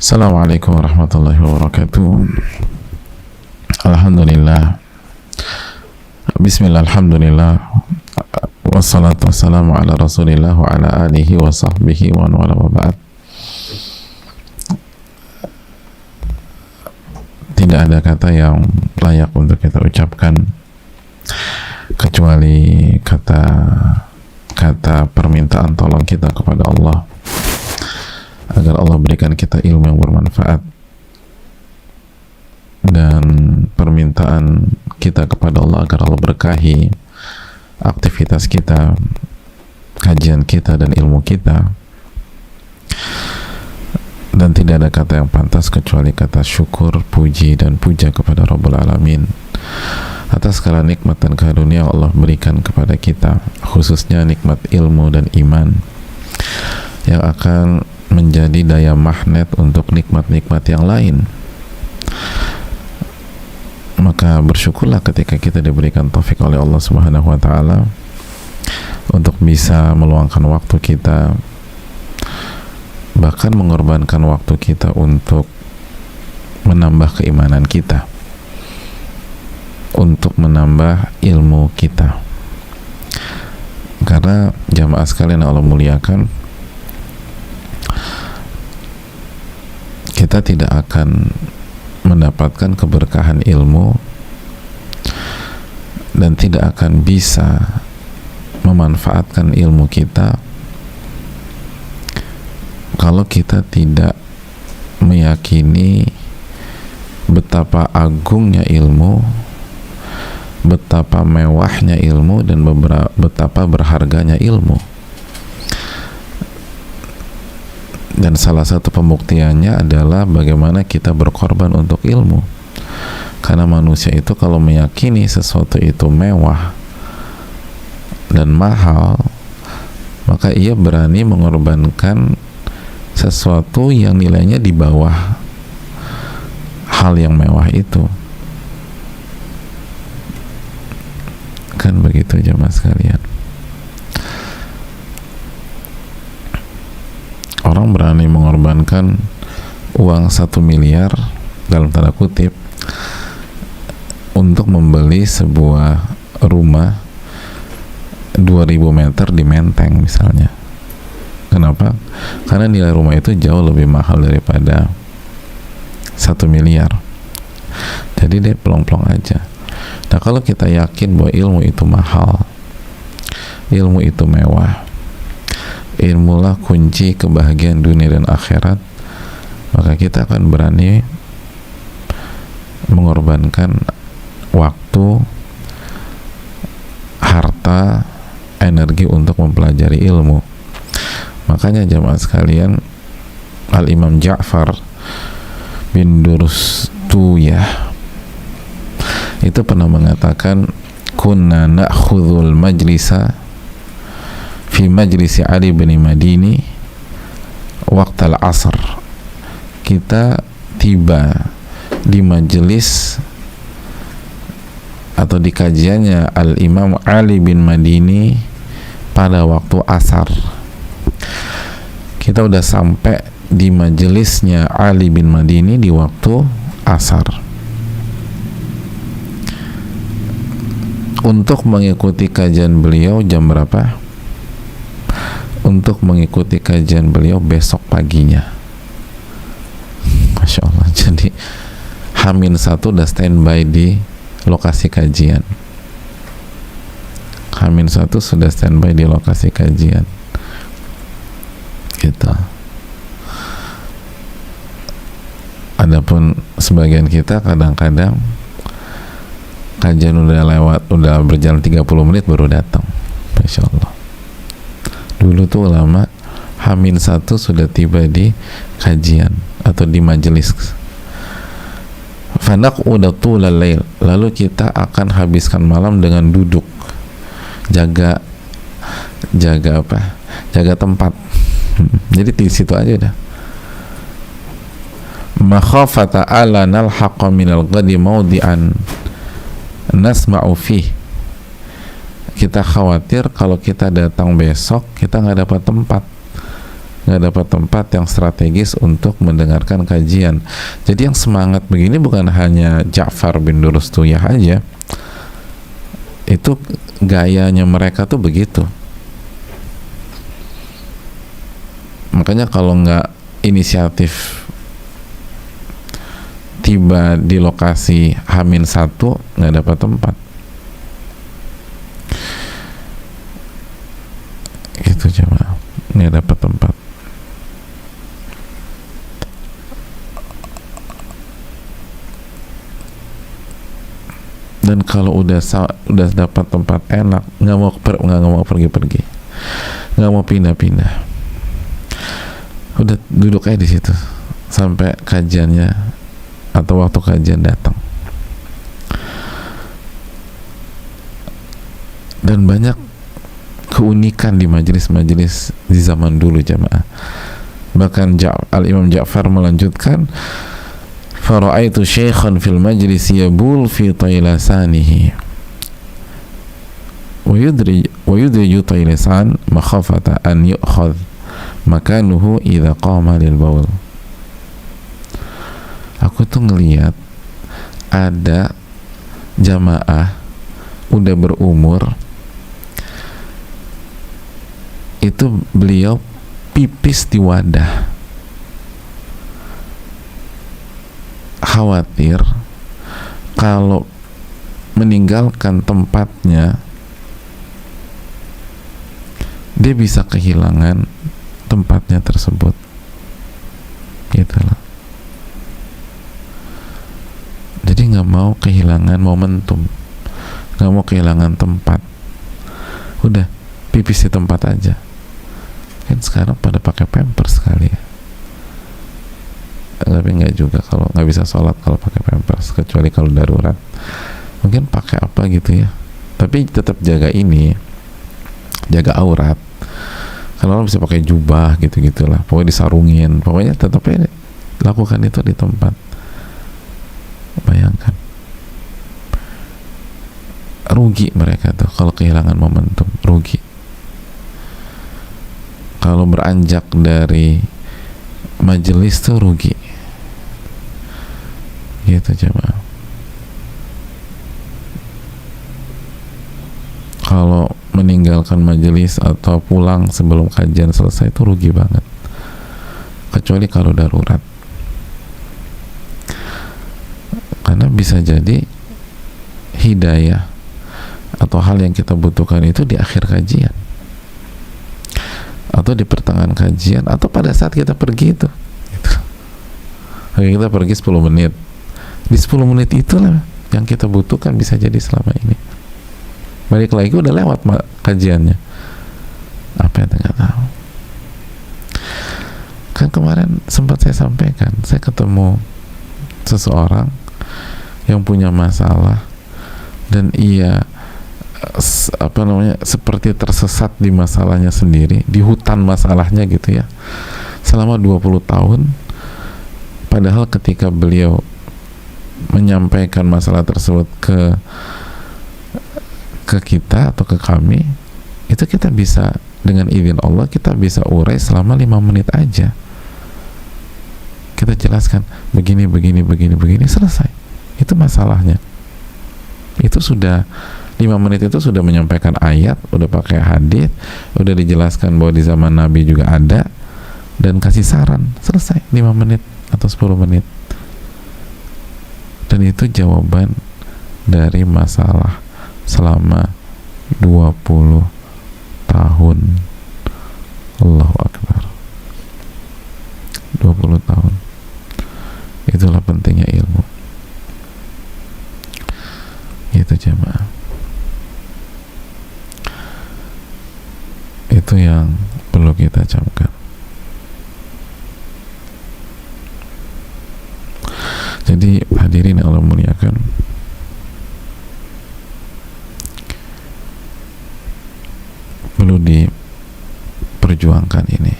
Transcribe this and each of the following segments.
Assalamualaikum warahmatullahi wabarakatuh. Alhamdulillah. Bismillah, alhamdulillah. Wassalatu wassalamu ala rasulillah wa ala alihi wa sahbihi wa wala wa ba'd. Tidak ada kata yang layak untuk kita ucapkan kecuali kata permintaan tolong kita kepada Allah agar Allah berikan kita ilmu yang bermanfaat, dan permintaan kita kepada Allah agar Allah berkahi aktivitas kita, kajian kita, dan ilmu kita. Dan tidak ada kata yang pantas kecuali kata syukur, puji, dan puja kepada Rabbul Alamin atas segala nikmat dan karunia yang Allah berikan kepada kita, khususnya nikmat ilmu dan iman yang akan menjadi daya magnet untuk nikmat-nikmat yang lain. Maka bersyukurlah ketika kita diberikan taufik oleh Allah Subhanahu wa taala untuk bisa meluangkan waktu kita, bahkan mengorbankan waktu kita untuk menambah keimanan kita, untuk menambah ilmu kita. Karena jamaah sekalian Allah muliakan, kita tidak akan mendapatkan keberkahan ilmu dan tidak akan bisa memanfaatkan ilmu kita kalau kita tidak meyakini betapa agungnya ilmu, betapa mewahnya ilmu, dan betapa berharganya ilmu. Dan salah satu pembuktiannya adalah bagaimana kita berkorban untuk ilmu. Karena manusia itu kalau meyakini sesuatu itu mewah dan mahal, maka ia berani mengorbankan sesuatu yang nilainya di bawah hal yang mewah itu. Kan begitu jemaah sekalian. Orang berani mengorbankan uang 1 miliar dalam tanda kutip untuk membeli sebuah rumah 2000 meter di Menteng misalnya. Kenapa? Karena nilai rumah itu jauh lebih mahal daripada 1 miliar. Jadi dia pelong-pelong aja. Nah, kalau kita yakin bahwa ilmu itu mahal, ilmu itu mewah, ilmulah kunci kebahagiaan dunia dan akhirat, maka kita akan berani mengorbankan waktu, harta, energi untuk mempelajari ilmu. Makanya jamaah sekalian, Al-Imam Ja'far bin Durstuyah itu pernah mengatakan, kunna na'khudhul majlisa fi majlisi Ali bin Madini waqtal asr. Kita tiba di majelis atau di kajiannya Al-Imam Ali bin Madini pada waktu asar. Kita udah sampai di majelisnya Ali bin Madini di waktu asar untuk mengikuti kajian beliau jam berapa? Untuk mengikuti kajian beliau besok paginya. Masya Allah. Jadi H-1 udah standby di lokasi kajian. H-1 sudah standby di lokasi kajian. Gitu. Adapun sebagian kita kadang-kadang kajian udah lewat, udah berjalan 30 menit baru datang. Masya Allah. Dulu tuh ulama H-1 sudah tiba di kajian atau di majelis. Fanaq'uda tulal lail, lalu kita akan habiskan malam dengan duduk, jaga apa? Jaga tempat. Jadi di situ aja dah. Makhafata ala nalhaqa minal ghadi mawdi'an nasma'u fih. Kita khawatir kalau kita datang besok kita nggak dapat tempat nggak dapat tempat yang strategis untuk mendengarkan kajian. Jadi yang semangat begini bukan hanya Ja'far bin Durustuyah aja, itu gayanya mereka tuh begitu. Makanya kalau nggak inisiatif tiba di lokasi H-1 nggak dapat tempat. Itu jemaah, nggak dapat tempat. Dan kalau udah dapat tempat enak, nggak mau pergi-pergi, nggak mau pindah-pindah, udah duduk aja di situ sampai kajiannya atau waktu kajian datang. Dan banyak keunikan di majelis-majelis di zaman dulu jamaah. Bahkan Al-Imam Ja'far melanjutkan, fara'aitu syaikhan fil majlis yabul fi tailasanihi wa yudriju tailasan makhafata an yu'khadh makanuhu idza qama lil baul. Aku tuh ngelihat ada jamaah udah berumur, itu beliau pipis di wadah, khawatir kalau meninggalkan tempatnya dia bisa kehilangan tempatnya tersebut, gitu loh. Jadi nggak mau kehilangan momentum, nggak mau kehilangan tempat, udah pipis di tempat aja. Kan sekarang pada pakai pampers sekali ya, tapi nggak juga kalau nggak bisa sholat kalau pakai pampers, kecuali kalau darurat mungkin pakai apa gitu ya, tapi tetap jaga ini, jaga aurat. Kalau orang bisa pakai jubah gitu-gitulah, pokoknya disarungin, pokoknya tetap ya lakukan itu di tempat. Bayangkan rugi mereka tuh kalau kehilangan momentum, rugi. Kalau beranjak dari majelis tuh rugi, gitu jemaah. Kalau meninggalkan majelis atau pulang sebelum kajian selesai itu rugi banget, kecuali kalau darurat, karena bisa jadi hidayah atau hal yang kita butuhkan itu di akhir kajian atau di pertengahan kajian atau pada saat kita pergi itu gitu. Kita pergi 10 menit, di 10 menit itulah yang kita butuhkan bisa jadi selama ini. Balik lagi udah lewat kajiannya, apa yang nggak tahu. Kan kemarin sempat saya sampaikan, saya ketemu seseorang yang punya masalah dan ia seperti tersesat di masalahnya sendiri, di hutan masalahnya gitu ya, selama 20 tahun. Padahal ketika beliau menyampaikan masalah tersebut ke kita atau ke kami, itu kita bisa dengan izin Allah kita bisa urai selama 5 menit aja. Kita jelaskan begini, selesai. Itu masalahnya. Itu sudah 5 menit itu sudah menyampaikan ayat, udah pakai hadis, udah dijelaskan bahwa di zaman Nabi juga ada, dan kasih saran, selesai 5 menit atau 10 menit. Dan itu jawaban dari masalah selama 20 tahun. Allahu Akbar. 20 tahun. Itulah pentingnya ilmu. Itu jemaah. Itu yang perlu kita camkan. Jadi hadirin yang Allah muliakan, perlu diperjuangkan ini.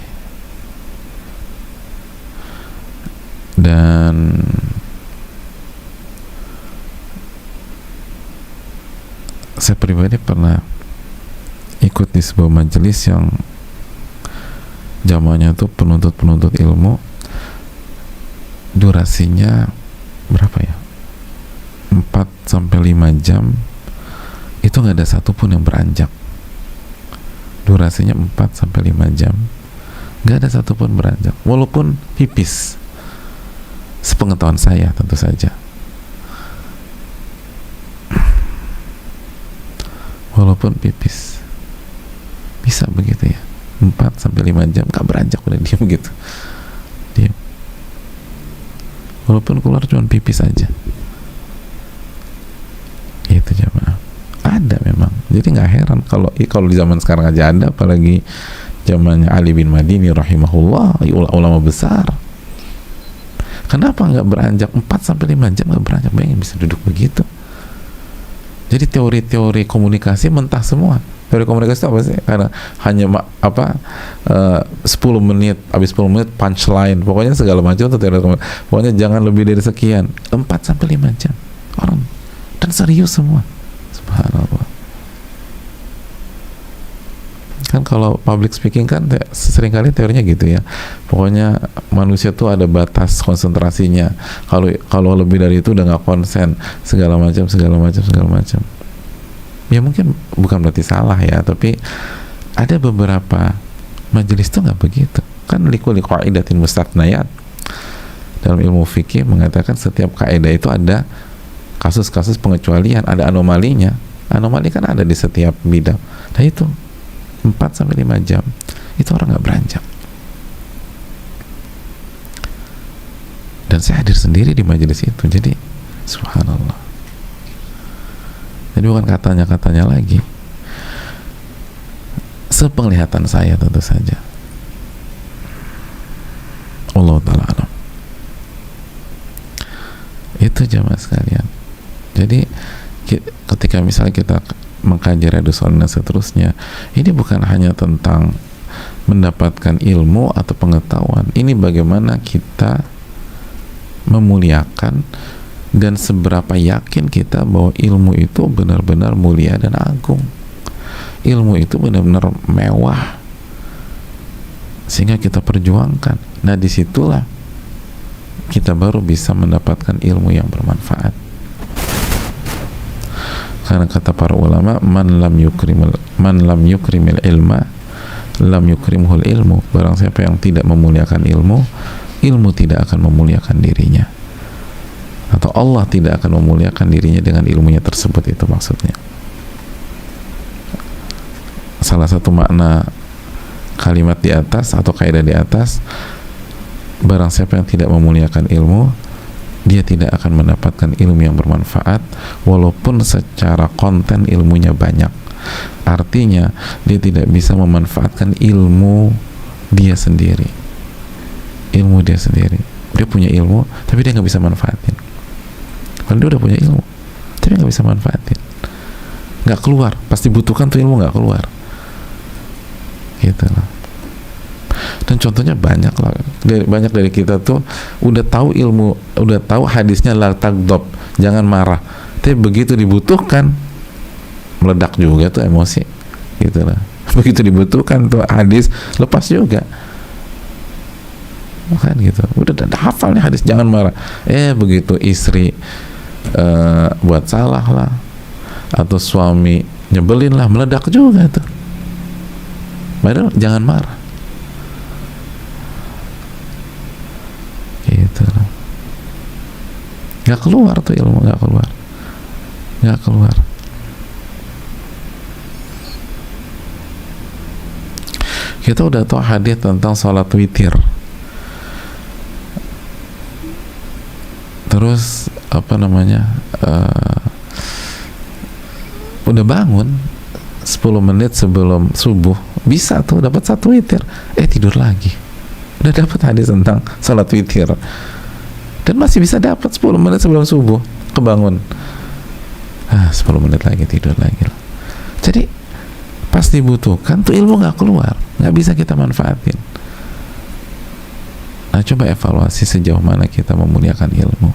Dan saya pribadi pernah ikut di sebuah majelis yang Zamannya tuh penuntut ilmu, durasinya berapa ya, 4 sampai 5 jam, itu nggak ada satupun yang beranjak. Durasinya 4 sampai 5 jam, nggak ada satupun beranjak, walaupun pipis, sepengetahuan saya tentu saja, walaupun pipis bisa begitu ya, 4 sampai 5 jam nggak beranjak, udah diam gitu, diam, walaupun keluar cuma pipis aja. Itu jamaah, ada memang. Jadi nggak heran kalau di zaman sekarang aja ada, apalagi zamannya Ali bin Madini rahimahullah, ulama besar. Kenapa nggak beranjak 4 sampai 5 jam nggak beranjak? Bayangin bisa duduk begitu. Jadi teori-teori komunikasi mentah semua. Teori komunikasi itu apa sih? Karena hanya 10 menit, habis 10 menit punchline, pokoknya segala macam itu teori komunikasi. Pokoknya jangan lebih dari sekian. 4 sampai 5 jam orang, dan serius semua. Subhanallah. Kan kalau public speaking kan seringkali teorinya gitu ya, pokoknya manusia tuh ada batas konsentrasinya, kalau lebih dari itu udah nggak konsen, segala macam. Ya mungkin bukan berarti salah ya, tapi ada beberapa majelis tuh nggak begitu kan. Likulli qaidatin mustaqnayat, dalam ilmu fikih mengatakan setiap kaidah itu ada kasus-kasus pengecualian, ada anomalinya. Anomali kan ada di setiap bidang. Nah itu 4 sampai 5 jam itu orang nggak beranjak. Dan saya hadir sendiri di majelis itu, jadi subhanallah. Jadi bukan katanya lagi, sepenglihatan saya tentu saja. Allah ta'ala alam. Itu jamaah sekalian. Jadi ketika misalnya kita mengkaji Riyadhus Shalihin dan seterusnya, ini bukan hanya tentang mendapatkan ilmu atau pengetahuan, ini bagaimana kita memuliakan dan seberapa yakin kita bahwa ilmu itu benar-benar mulia dan agung, ilmu itu benar-benar mewah, sehingga kita perjuangkan. Nah disitulah kita baru bisa mendapatkan ilmu yang bermanfaat. Karena kata para ulama, man lam yukrimil ilma lam yukrimhul ilmu. Barang siapa yang tidak memuliakan ilmu, ilmu tidak akan memuliakan dirinya, atau Allah tidak akan memuliakan dirinya dengan ilmunya tersebut. Itu maksudnya. Salah satu makna kalimat di atas atau kaidah di atas, barang siapa yang tidak memuliakan ilmu, dia tidak akan mendapatkan ilmu yang bermanfaat, walaupun secara konten ilmunya banyak. Artinya dia tidak bisa memanfaatkan ilmu dia sendiri. Dia punya ilmu tapi dia nggak bisa manfaatin. Kalau dia udah punya ilmu tapi nggak bisa manfaatin, nggak keluar, pasti butuhkan tuh ilmu, nggak keluar gitu lah. Dan contohnya banyak lah, banyak dari kita tuh udah tahu ilmu, udah tahu hadisnya la taghdab, jangan marah, tapi begitu dibutuhkan meledak juga tuh emosi gitu lah. Begitu dibutuhkan tuh hadis, lepas juga kan gitu. Udah hafal nih hadis jangan marah, begitu istri buat salah lah atau suami nyebelin lah, meledak juga tuh. Padahal jangan marah gitu loh. Nggak keluar tuh ilmu, nggak keluar. Kita udah tahu hadis tentang salat witir, terus udah bangun 10 menit sebelum subuh, bisa tuh dapat 1 witir, tidur lagi. Udah dapat hadis tentang salat witir dan masih bisa dapat 10 menit sebelum subuh, kebangun 10 menit lagi, tidur lagi. Jadi pas dibutuhkan tuh ilmu nggak keluar, nggak bisa kita manfaatin. Nah coba evaluasi sejauh mana kita memuliakan ilmu,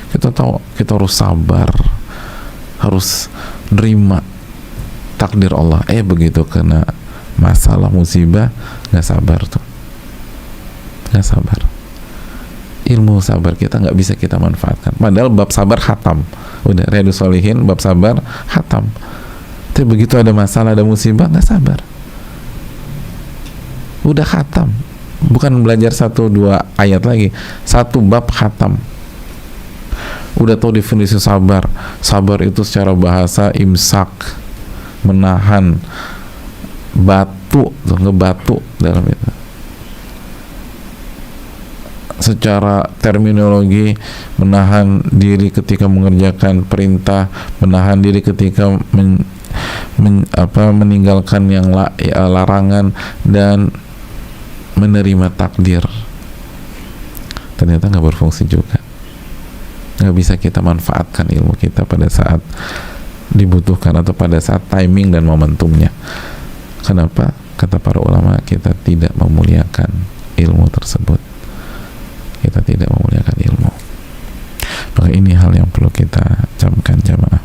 kita tahu kita harus sabar, harus nerima takdir Allah. Begitu kena masalah musibah nggak sabar tuh, nggak sabar. Ilmu sabar kita nggak bisa kita manfaatkan. Padahal bab sabar khatam, udah Riyadhus Shalihin bab sabar khatam. Tapi begitu ada masalah, ada musibah, nggak sabar. Udah khatam, bukan belajar 1-2 ayat lagi, 1 bab khatam. Udah tahu definisi sabar. Sabar itu secara bahasa imsak, menahan batu, ngebatu dalam itu. Secara terminologi, menahan diri ketika mengerjakan perintah, menahan diri ketika meninggalkan yang larangan, dan menerima takdir. Ternyata nggak berfungsi juga. Nggak bisa kita manfaatkan ilmu kita pada saat dibutuhkan atau pada saat timing dan momentumnya. Kenapa? Kata para ulama, kita tidak memuliakan ilmu tersebut. Kita tidak memuliakan ilmu. Maka ini hal yang perlu kita camkan, jamaah.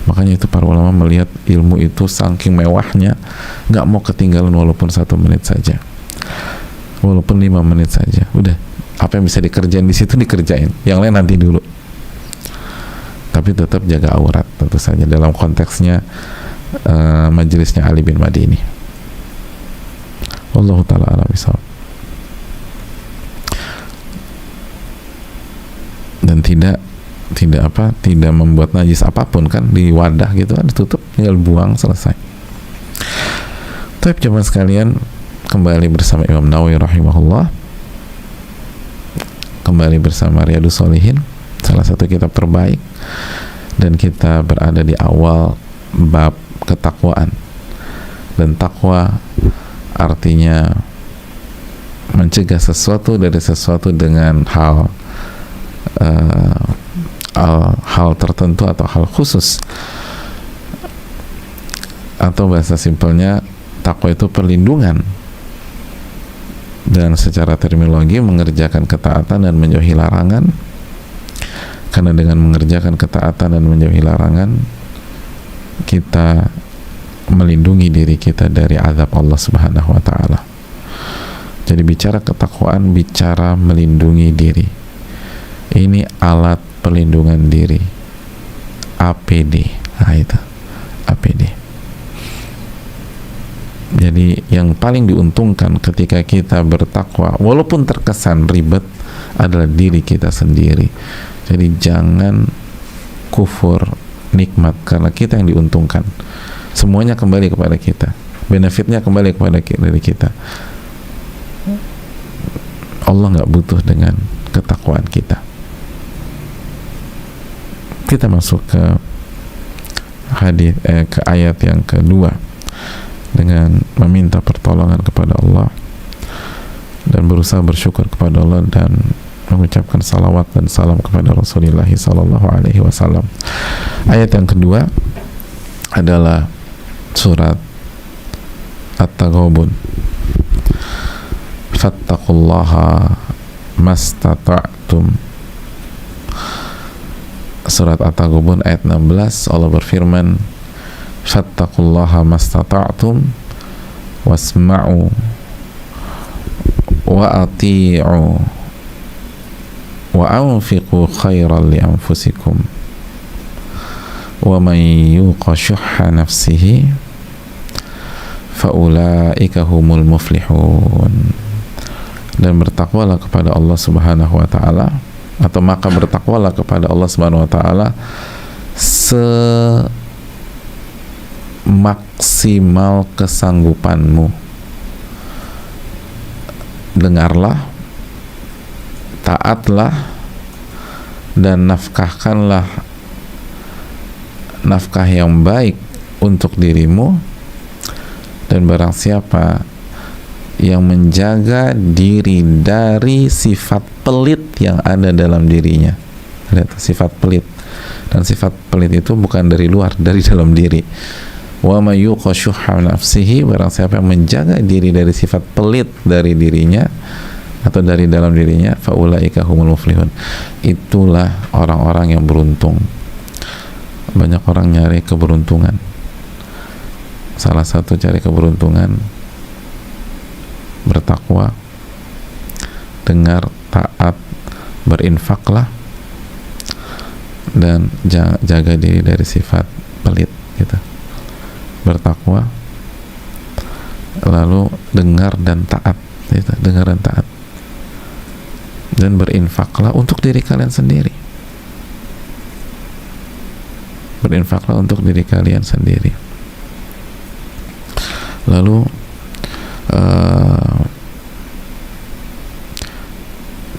Makanya itu para ulama melihat ilmu itu saking mewahnya, nggak mau ketinggalan walaupun 1 menit saja, walaupun 5 menit saja. Udah, apa yang bisa dikerjain di situ dikerjain, yang lain nanti dulu. Tapi tetap jaga aurat tentu saja dalam konteksnya majelisnya Ali bin Madini. Wallahu ta'ala a'lam bishawab. Dan tidak membuat najis apapun kan di wadah gitu kan, ditutup, tinggal buang, selesai. Tapi jemaah sekalian, kembali bersama Imam Nawawi rahimahullah, kembali bersama Riyadhus Shalihin, salah satu kitab terbaik, dan kita berada di awal bab ketakwaan. Dan takwa artinya mencegah sesuatu dari sesuatu dengan hal tertentu atau hal khusus, atau bahasa simpelnya takwa itu perlindungan, dan secara terminologi mengerjakan ketaatan dan menjauhi larangan. Karena dengan mengerjakan ketaatan dan menjauhi larangan, kita melindungi diri kita dari azab Allah Subhanahu wa ta'ala. Jadi bicara ketakwaan, bicara melindungi diri. Ini alat perlindungan diri, APD. Nah itu APD. Jadi yang paling diuntungkan ketika kita bertakwa, walaupun terkesan ribet, adalah diri kita sendiri. Jadi jangan kufur nikmat, karena kita yang diuntungkan. Semuanya kembali kepada kita, benefitnya kembali kepada diri kita. Allah nggak butuh dengan ketakwaan kita. Kita masuk ke ke ayat yang kedua, dengan meminta pertolongan kepada Allah dan berusaha bersyukur kepada Allah dan mengucapkan salawat dan salam kepada Rasulullah sallallahu alaihi wasallam. Ayat yang kedua adalah surat At-Taghabun. Fattaqullaha mastata'tum. Surat At-Taghabun ayat 16, Allah berfirman, fattaqullaha mastata'tum wasma'u wa ati'u wa anfiqu khairan li anfusikum wa man yuqa syuhha nafsihi fa ulaika humul muflihun. Dan bertakwalah kepada Allah Subhanahu wa ta'ala, atau maka bertakwalah kepada Allah Subhanahu wa ta'ala semaksimal kesanggupanmu. Dengarlah, taatlah, dan nafkahkanlah nafkah yang baik untuk dirimu, dan barang siapa yang menjaga diri dari sifat pelit yang ada dalam dirinya. Lihat, sifat pelit, dan sifat pelit itu bukan dari luar, dari dalam diri. Wa may yuqa syuhha nafsihi, barang siapa yang menjaga diri dari sifat pelit dari dirinya atau dari dalam dirinya, fa ulaika humul muflihun. Itulah orang-orang yang beruntung. Banyak orang nyari keberuntungan, salah satu cari keberuntungan bertakwa, dengar, taat, berinfaklah, dan jaga diri dari sifat pelit gitu. Bertakwa, lalu dengar dan taat gitu. Dengar dan taat, dan berinfaklah untuk diri kalian sendiri. Berinfaklah untuk diri kalian sendiri. Lalu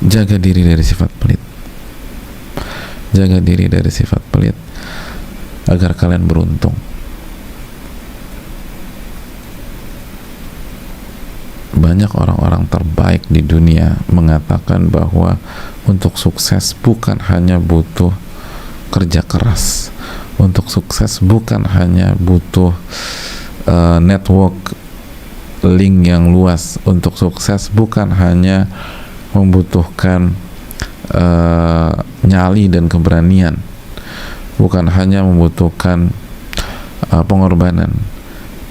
jaga diri dari sifat pelit. Jaga diri dari sifat pelit agar kalian beruntung. Banyak orang-orang terbaik di dunia mengatakan bahwa untuk sukses bukan hanya butuh kerja keras. Untuk sukses bukan hanya butuh network link yang luas. Untuk sukses bukan hanya membutuhkan nyali dan keberanian, bukan hanya membutuhkan pengorbanan,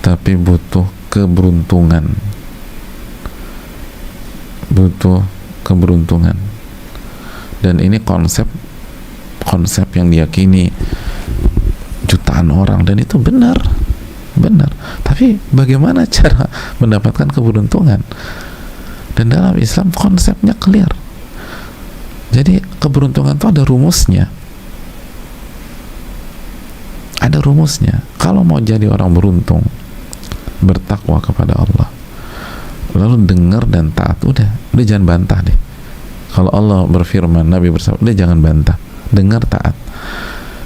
tapi butuh keberuntungan. Butuh keberuntungan. Dan ini konsep yang diyakini jutaan orang, dan itu benar. Tapi bagaimana cara mendapatkan keberuntungan? Dan dalam Islam konsepnya clear. Jadi keberuntungan itu ada rumusnya. Ada rumusnya. Kalau mau jadi orang beruntung, bertakwa kepada Allah, lalu dengar dan taat, udah jangan bantah deh. Kalau Allah berfirman, Nabi bersabda, udah jangan bantah, dengar, taat.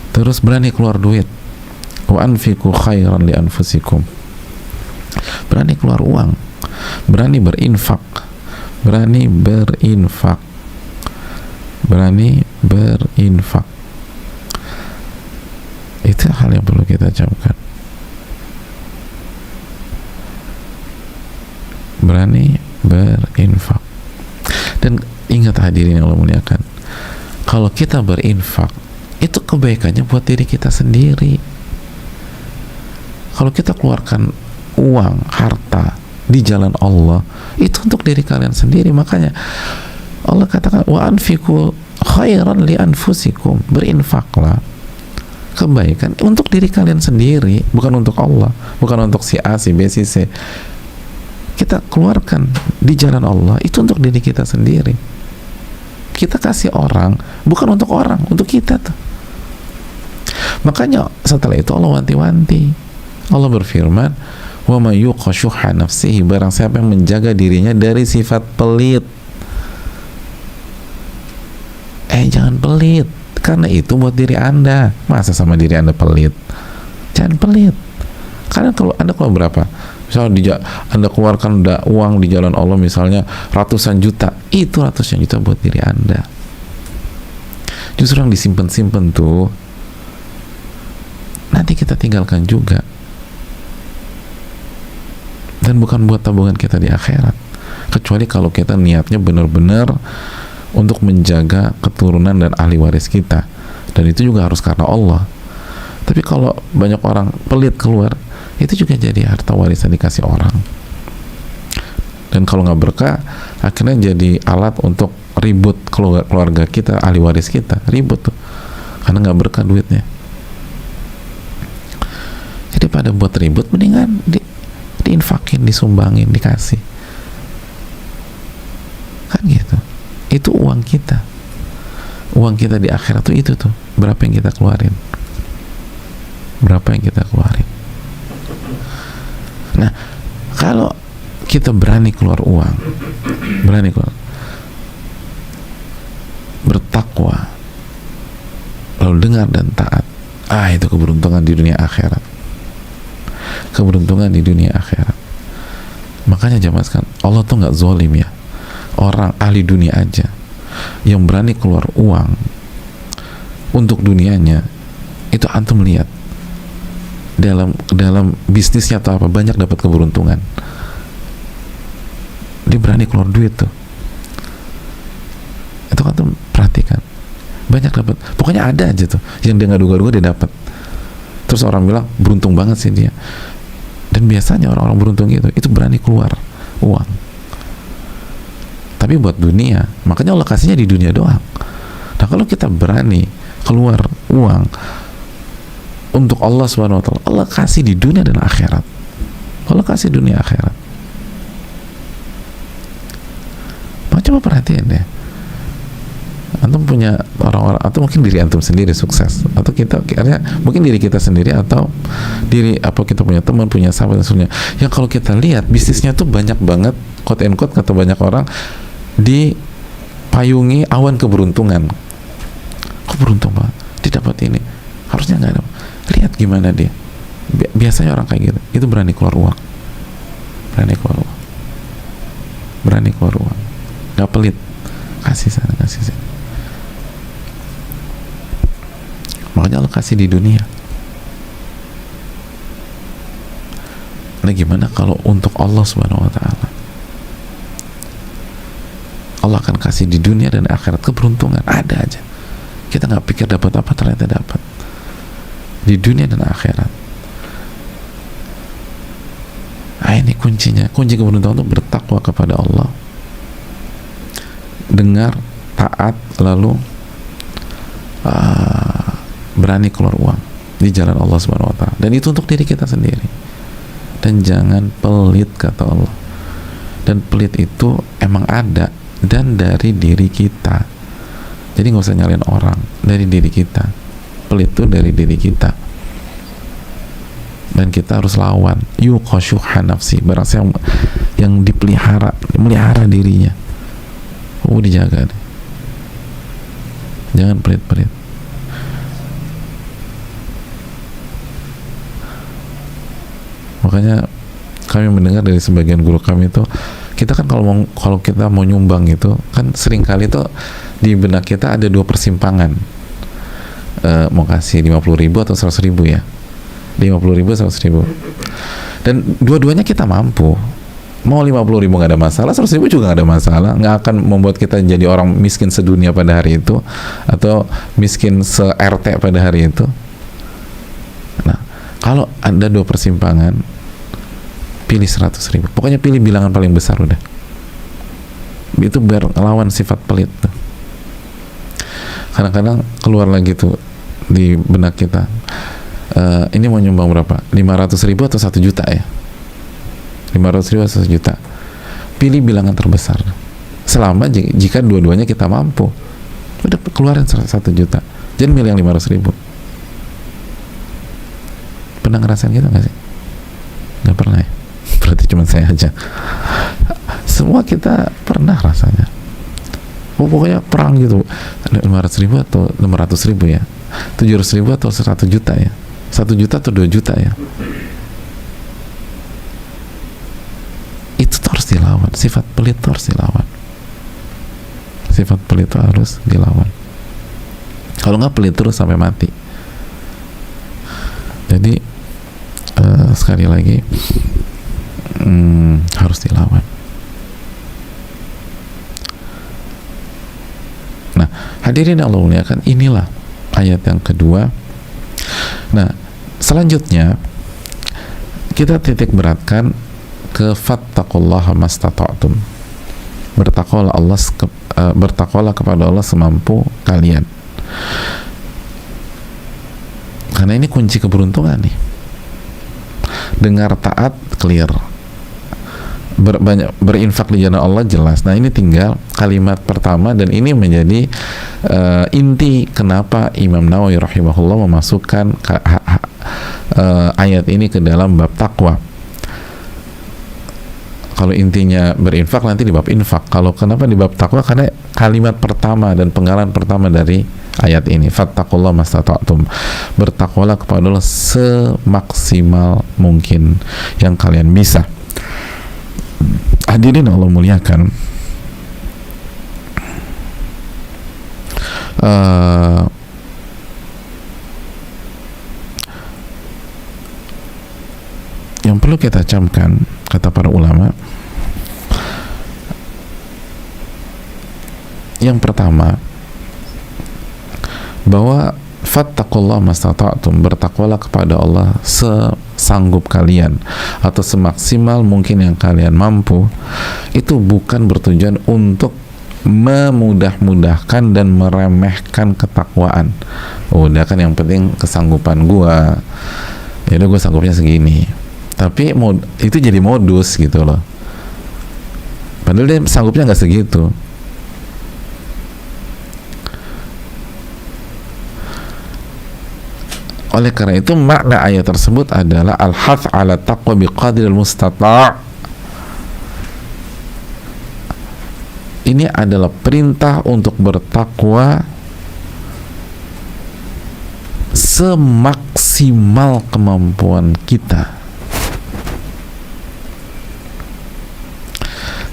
Terus berani keluar duit. Wa anfiqu khairan li anfusikum. Berani keluar uang, berani berinfak, berani berinfak. Itu hal yang perlu kita camkan. Berani berinfak. Dan ingat hadirin yang Allah muliakan, kalau kita berinfak, itu kebaikannya buat diri kita sendiri. Kalau kita keluarkan uang, harta di jalan Allah, itu untuk diri kalian sendiri. Makanya Allah katakan, wa anfiqu khairan li anfusikum. Berinfaklah, kebaikan untuk diri kalian sendiri, bukan untuk Allah, bukan untuk si A, si B, si C. Kita keluarkan di jalan Allah, itu untuk diri kita sendiri. Kita kasih orang, bukan untuk orang, untuk kita tuh. Makanya setelah itu Allah wanti-wanti. Allah berfirman, wa may yuqa syuhha nafsihi, barang siapa yang menjaga dirinya dari sifat pelit. Jangan pelit, karena itu buat diri Anda. Masa sama diri Anda pelit? Jangan pelit. Karena kalau Anda keluar berapa? Misalnya Anda keluarkan uang di jalan Allah misalnya ratusan juta, itu ratusan juta buat diri Anda. Justru yang disimpan-simpan tuh nanti kita tinggalkan juga, dan bukan buat tabungan kita di akhirat, kecuali kalau kita niatnya benar-benar untuk menjaga keturunan dan ahli waris kita, dan itu juga harus karena Allah. Tapi kalau banyak orang pelit keluar, itu juga jadi harta warisan dikasih orang, dan kalau nggak berkah akhirnya jadi alat untuk ribut keluarga kita, ahli waris kita ribut tuh, karena nggak berkah duitnya. Jadi pada buat ribut, mendingan diinfakin, disumbangin, dikasih, kan gitu. Itu uang kita di akhirat tuh, itu tuh berapa yang kita keluarin, Nah, kalau kita berani keluar uang, bertakwa, lalu dengar dan taat, itu keberuntungan di dunia akhirat. Makanya jamaah sekalian, Allah tuh nggak zolim ya. Orang ahli dunia aja yang berani keluar uang untuk dunianya, itu antum lihat dalam bisnisnya atau apa, banyak dapat keberuntungan. Dia berani keluar duit tuh, itu kan tuh perhatikan, banyak dapat. Pokoknya ada aja tuh yang dia nggak duga-duga dia dapat. Terus orang bilang beruntung banget sih dia. Dan biasanya orang-orang beruntung itu berani keluar uang. Tapi buat dunia, makanya Allah kasihnya di dunia doang. Nah kalau kita berani keluar uang untuk Allah Subhanahu wa taala, Allah kasih di dunia dan akhirat. Allah kasih dunia akhirat. Nah, coba perhatiin deh. Antum punya orang-orang, atau mungkin diri antum sendiri sukses, atau kita akhirnya mungkin diri kita sendiri, atau diri apa kita punya teman, punya sahabat dan sebagainya, yang kalau kita lihat bisnisnya tuh banyak banget, quote and quote kata banyak orang, dipayungi awan keberuntungan. Kok beruntung banget didapat ini, harusnya nggak ada. Lihat gimana dia. Biasanya orang kayak gitu itu berani keluar uang, berani keluar uang, berani keluar uang, nggak pelit, kasih sana kasih sini. Makanya Allah kasih di dunia. Nah gimana kalau untuk Allah Subhanahu wa taala? Allah akan kasih di dunia dan akhirat keberuntungan, ada aja. Kita nggak pikir dapat apa, ternyata dapat di dunia dan akhirat. Nah ini kuncinya, kunci keberuntungan itu bertakwa kepada Allah, dengar, taat, lalu berani keluar uang di jalan Allah Subhanahu wa taala. Dan itu untuk diri kita sendiri. Dan jangan pelit, kata Allah. Dan pelit itu emang ada dan dari diri kita. Jadi nggak usah nyalain orang, dari diri kita. Pelit itu dari diri kita. Dan kita harus lawan. Yuqashuha nafsi, barang yang dipelihara, melihara dirinya. Dijaga deh. Jangan pelit-pelit. Makanya kami mendengar dari sebagian guru kami itu, kita kan kalau kita mau nyumbang itu kan sering kali itu di benak kita ada dua persimpangan, mau kasih 50.000 atau 100.000 ya, 50.000 100.000, dan dua-duanya kita mampu. Mau 50.000 nggak ada masalah, 100.000 juga nggak ada masalah, nggak akan membuat kita jadi orang miskin sedunia pada hari itu atau miskin se-RT pada hari itu. Nah kalau ada dua persimpangan, pilih 100.000. Pokoknya pilih bilangan paling besar udah. Itu biar lawan sifat pelit tuh. Kadang-kadang keluar lagi tuh di benak kita, ini mau nyumbang berapa? 500.000 atau 1 juta ya? 500.000 atau 1 juta. Pilih bilangan terbesar. Selama jika dua-duanya kita mampu, udah keluarin 1 juta. Jangan milih yang 500.000. Pernah ngerasain gitu nggak sih? Nggak pernah ya? Berarti cuma saya aja. Semua kita pernah rasanya. Pokoknya perang gitu, 500.000 atau 600.000 ya, 700.000 atau 1 juta ya, 1 juta atau 2 juta ya. Itu harus dilawan. Sifat pelit harus dilawan. Sifat pelit itu harus dilawan. Kalau nggak pelit terus sampai mati. Jadi sekali lagi harus dilawan. Nah, hadirin Allah muliakan, inilah ayat yang kedua. Nah, selanjutnya kita titik beratkan ke fattaqullaha mastata'tum. Bertakwalah kepada Allah semampu kalian. Karena ini kunci keberuntungan nih. Dengar, taat, clear. Berinfak di jalan Allah jelas. Nah ini tinggal kalimat pertama, dan ini menjadi inti kenapa Imam Nawawi rahimahullah memasukkan ayat ini ke dalam bab takwa. Kalau intinya berinfak, nanti di bab infak. Kalau kenapa di bab takwa? Karena kalimat pertama dan penggalan pertama dari ayat ini, fattaqullaha mastata'tum. Bertakwalah kepada Allah semaksimal mungkin yang kalian bisa. Hadirin Allah muliakan, yang perlu kita camkan, kata para ulama, yang pertama, bahwa fattaqullaha mastata'tum, bertakwalah kepada Allah sesanggup kalian atau semaksimal mungkin yang kalian mampu. Itu bukan bertujuan untuk memudah-mudahkan dan meremehkan ketakwaan. Udah kan yang penting kesanggupan gua, ya udah gua sanggupnya segini. Tapi itu jadi modus gitu loh, padahal dia sanggupnya nggak segitu. Oleh karena itu makna ayat tersebut adalah al-hath ala taqwa biqadril mustata'. Ini adalah perintah untuk bertakwa semaksimal kemampuan kita,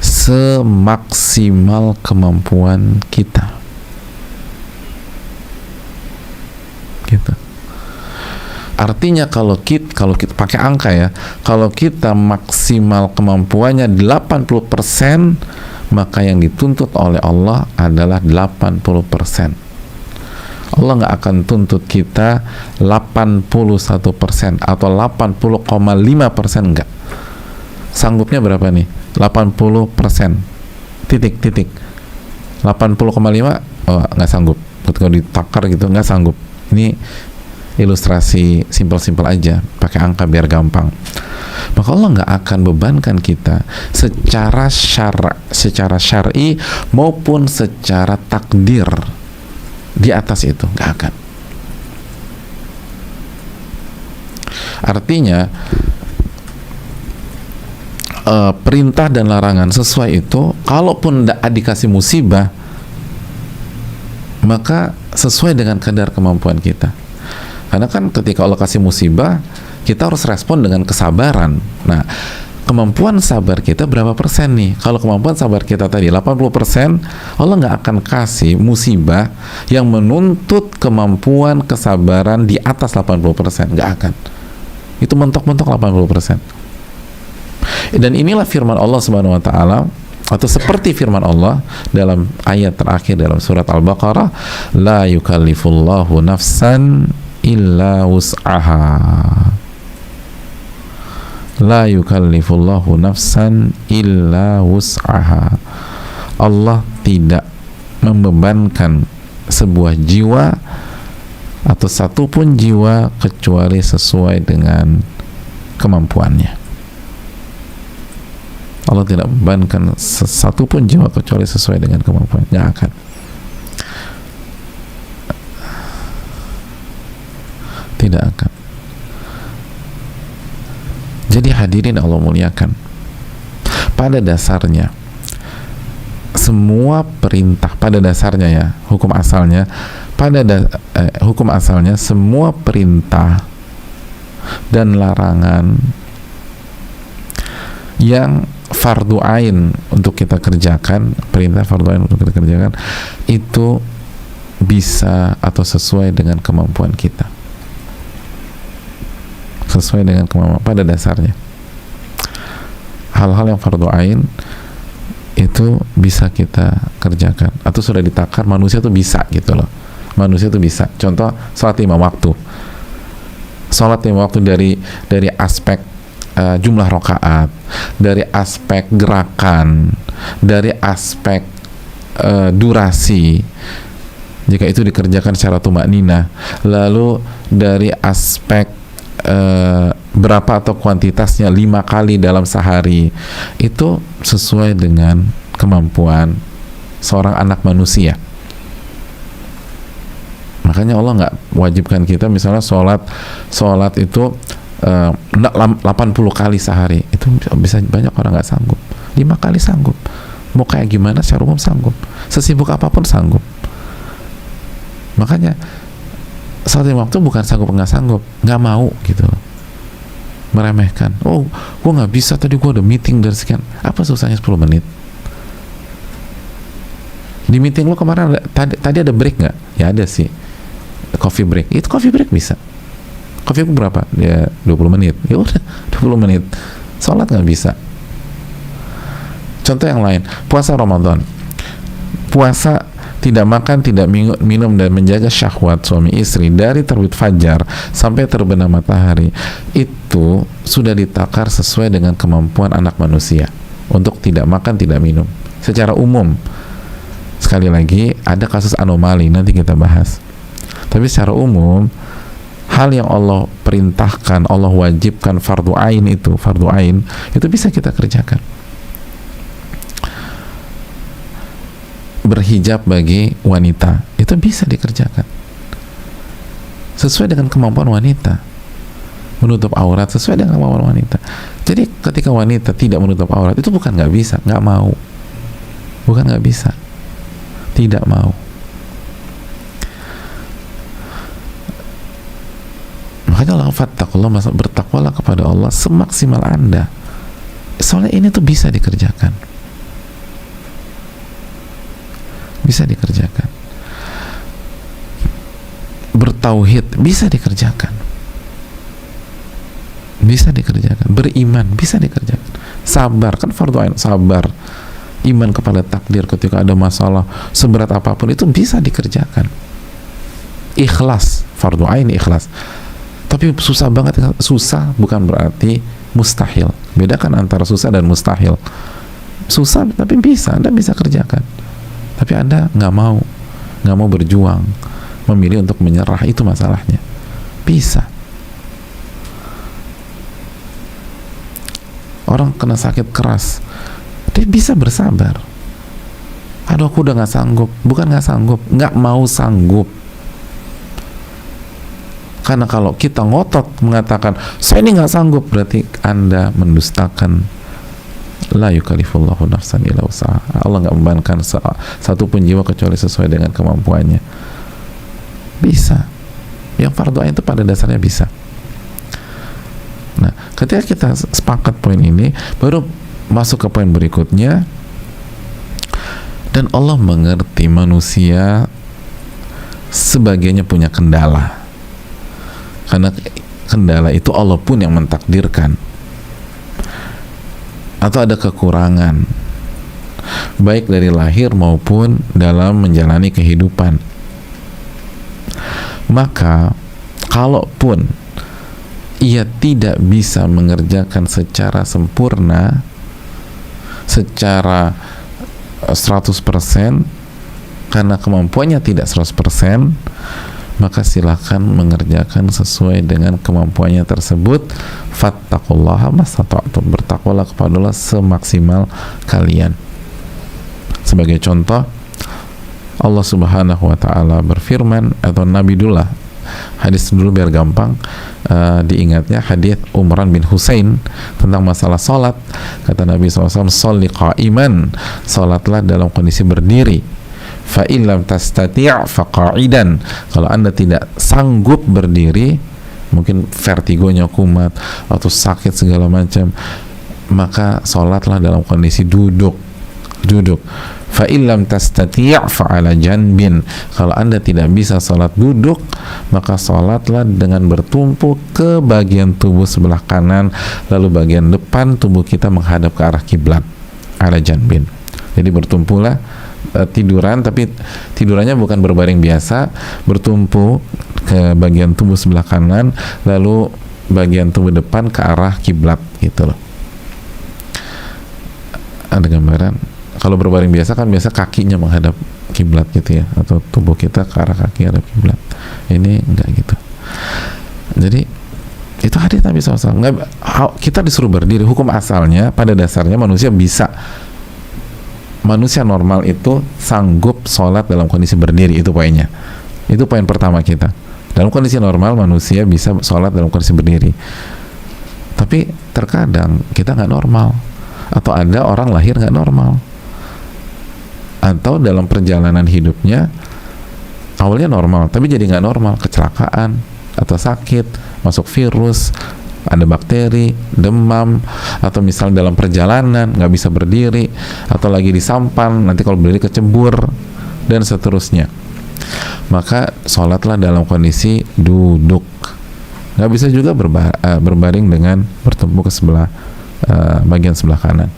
semaksimal kemampuan kita, gitu. Artinya kalau kita pakai angka ya, kalau kita maksimal kemampuannya 80%, maka yang dituntut oleh Allah adalah 80%. Allah nggak akan tuntut kita 81% atau 80,5%, enggak. Sanggupnya berapa nih? 80%. Titik. 80,5 nggak sanggup. Kalau ditakar gitu nggak sanggup. Ini ilustrasi simpel-simpel aja, pakai angka biar gampang. Maka Allah nggak akan bebankan kita secara syar'i maupun secara takdir di atas itu, nggak akan. Artinya perintah dan larangan sesuai itu, kalaupun dikasih musibah, maka sesuai dengan kadar kemampuan kita. Karena kan ketika Allah kasih musibah, kita harus respon dengan kesabaran. Nah, kemampuan sabar kita berapa persen nih? Kalau kemampuan sabar kita tadi 80%, Allah nggak akan kasih musibah yang menuntut kemampuan kesabaran di atas 80%, nggak akan. Itu mentok-mentok 80%. Dan inilah firman Allah Subhanahu wa taala, atau seperti firman Allah dalam ayat terakhir dalam surat Al-Baqarah, la yukallifullahu nafsan illa wus'aha. La yukallifullahu nafsan illa wus'aha. Allah tidak membebankan sebuah jiwa atau satupun jiwa kecuali sesuai dengan kemampuannya. Allah tidak membebankan satupun jiwa kecuali sesuai dengan kemampuannya. Nggak akan. Tidak akan. Jadi hadirin Allah muliakan, pada dasarnya semua perintah, pada dasarnya ya, hukum asalnya semua perintah dan larangan yang fardu ain untuk kita kerjakan, perintah fardu ain untuk kita kerjakan, itu bisa atau sesuai dengan kemampuan kita, sesuai dengan kemampuan pada dasarnya. Hal-hal yang fardu ain itu bisa kita kerjakan atau sudah ditakar, manusia tuh bisa gitu loh. Manusia tuh bisa. Contoh sholat 5 waktu. Sholat 5 waktu dari aspek jumlah rakaat, dari aspek gerakan, dari aspek durasi, jika itu dikerjakan secara tumakninah, lalu dari aspek berapa atau kuantitasnya 5 kali dalam sehari, itu sesuai dengan kemampuan seorang anak manusia. Makanya Allah nggak wajibkan kita misalnya sholat itu 80 kali sehari. Itu bisa banyak orang nggak sanggup. 5 kali sanggup. Mau kayak gimana secara umum sanggup. Sesibuk apapun sanggup. Makanya sholat 5 waktu bukan sanggup nggak sanggup, nggak mau gitu, meremehkan. Oh, gue nggak bisa, tadi gue ada meeting dari sekian. Apa susahnya 10 menit? Di meeting lo kemarin tadi ada break nggak? Ya ada sih, coffee break. Itu coffee break bisa. Coffee break berapa? Ya 20 menit. Ya udah 20 menit. Sholat nggak bisa. Contoh yang lain, puasa Ramadan. Puasa tidak makan, tidak minum, dan menjaga syahwat suami istri dari terbit fajar sampai terbenam matahari, itu sudah ditakar sesuai dengan kemampuan anak manusia untuk tidak makan, tidak minum secara umum. Sekali lagi, ada kasus anomali, nanti kita bahas. Tapi secara umum, hal yang Allah perintahkan, Allah wajibkan, fardu ain itu bisa kita kerjakan. Berhijab bagi wanita itu bisa dikerjakan sesuai dengan kemampuan wanita. Menutup aurat sesuai dengan kemampuan wanita. Jadi ketika wanita tidak menutup aurat, itu bukan nggak bisa, nggak mau, bukan nggak bisa, tidak mau. Makanya Allah fattakullah, bertakwalah kepada Allah semaksimal Anda. Soalnya ini tuh bisa dikerjakan. Bisa dikerjakan. Bertauhid bisa dikerjakan. Bisa dikerjakan. Beriman bisa dikerjakan. Sabar, kan fardu ain, sabar. Iman kepada takdir ketika ada masalah seberat apapun itu bisa dikerjakan. Ikhlas, fardu ain ikhlas. Tapi susah banget. Susah bukan berarti mustahil. Bedakan antara susah dan mustahil. Susah tapi bisa, Anda bisa kerjakan. Tapi Anda nggak mau berjuang, memilih untuk menyerah, itu masalahnya. Bisa. Orang kena sakit keras, dia bisa bersabar. Aduh, aku udah nggak sanggup. Bukan nggak sanggup, nggak mau sanggup. Karena kalau kita ngotot mengatakan saya ini nggak sanggup, berarti Anda mendustakan. La yukallifullahu nafsan illa wus'aha. Allah nggak membebankan satu pun jiwa kecuali sesuai dengan kemampuannya. Bisa. Yang fardu ain itu pada dasarnya bisa. Nah, ketika kita sepakat poin ini, baru masuk ke poin berikutnya. Dan Allah mengerti manusia sebagiannya punya kendala. Karena kendala itu Allah pun yang mentakdirkan. Atau ada kekurangan, baik dari lahir maupun dalam menjalani kehidupan. Maka kalaupun ia tidak bisa mengerjakan secara sempurna, secara 100%, karena kemampuannya tidak 100%, maka silakan mengerjakan sesuai dengan kemampuannya tersebut. Fattaqullaha mastata'tum, bertakwalah kepada Allah semaksimal kalian. Sebagai contoh, Allah Subhanahu wa taala berfirman, atau Nabi dulu lah, hadis dulu biar gampang diingatnya, hadis Umran bin Husain tentang masalah salat. Kata Nabi SAW, sholli qa'iman, salatlah dalam kondisi berdiri. Fa illam tastati' fa qa'idan, kalau Anda tidak sanggup berdiri, mungkin vertigonya kumat atau sakit segala macam, maka salatlah dalam kondisi duduk. Fa illam tastati' fa 'ala janbin, kalau Anda tidak bisa salat duduk, maka salatlah dengan bertumpu ke bagian tubuh sebelah kanan, lalu bagian depan tubuh kita menghadap ke arah kiblat, 'ala janbin. Jadi bertumpulah, tiduran, tapi tidurannya bukan berbaring biasa, bertumpu ke bagian tubuh sebelah kanan, lalu bagian tubuh depan ke arah kiblat, gitu loh. Ada gambaran? Kalau berbaring biasa kan biasa kakinya menghadap kiblat gitu ya, atau tubuh kita ke arah kaki hadap kiblat. Ini enggak gitu. Jadi itu hadis Nabi SAW. Kita disuruh berdiri. Hukum asalnya pada dasarnya manusia bisa. Manusia normal itu sanggup sholat dalam kondisi berdiri, itu poinnya. Itu poin pertama kita. Dalam kondisi normal manusia bisa sholat dalam kondisi berdiri. Tapi terkadang kita nggak normal, atau ada orang lahir nggak normal, atau dalam perjalanan hidupnya awalnya normal tapi jadi nggak normal, kecelakaan atau sakit, masuk virus, ada bakteri, demam, atau misal dalam perjalanan nggak bisa berdiri, atau lagi di sampan, nanti kalau berdiri kecebur, dan seterusnya. Maka sholatlah dalam kondisi duduk. Nggak bisa juga berbaring dengan bertumpu ke sebelah bagian sebelah kanan.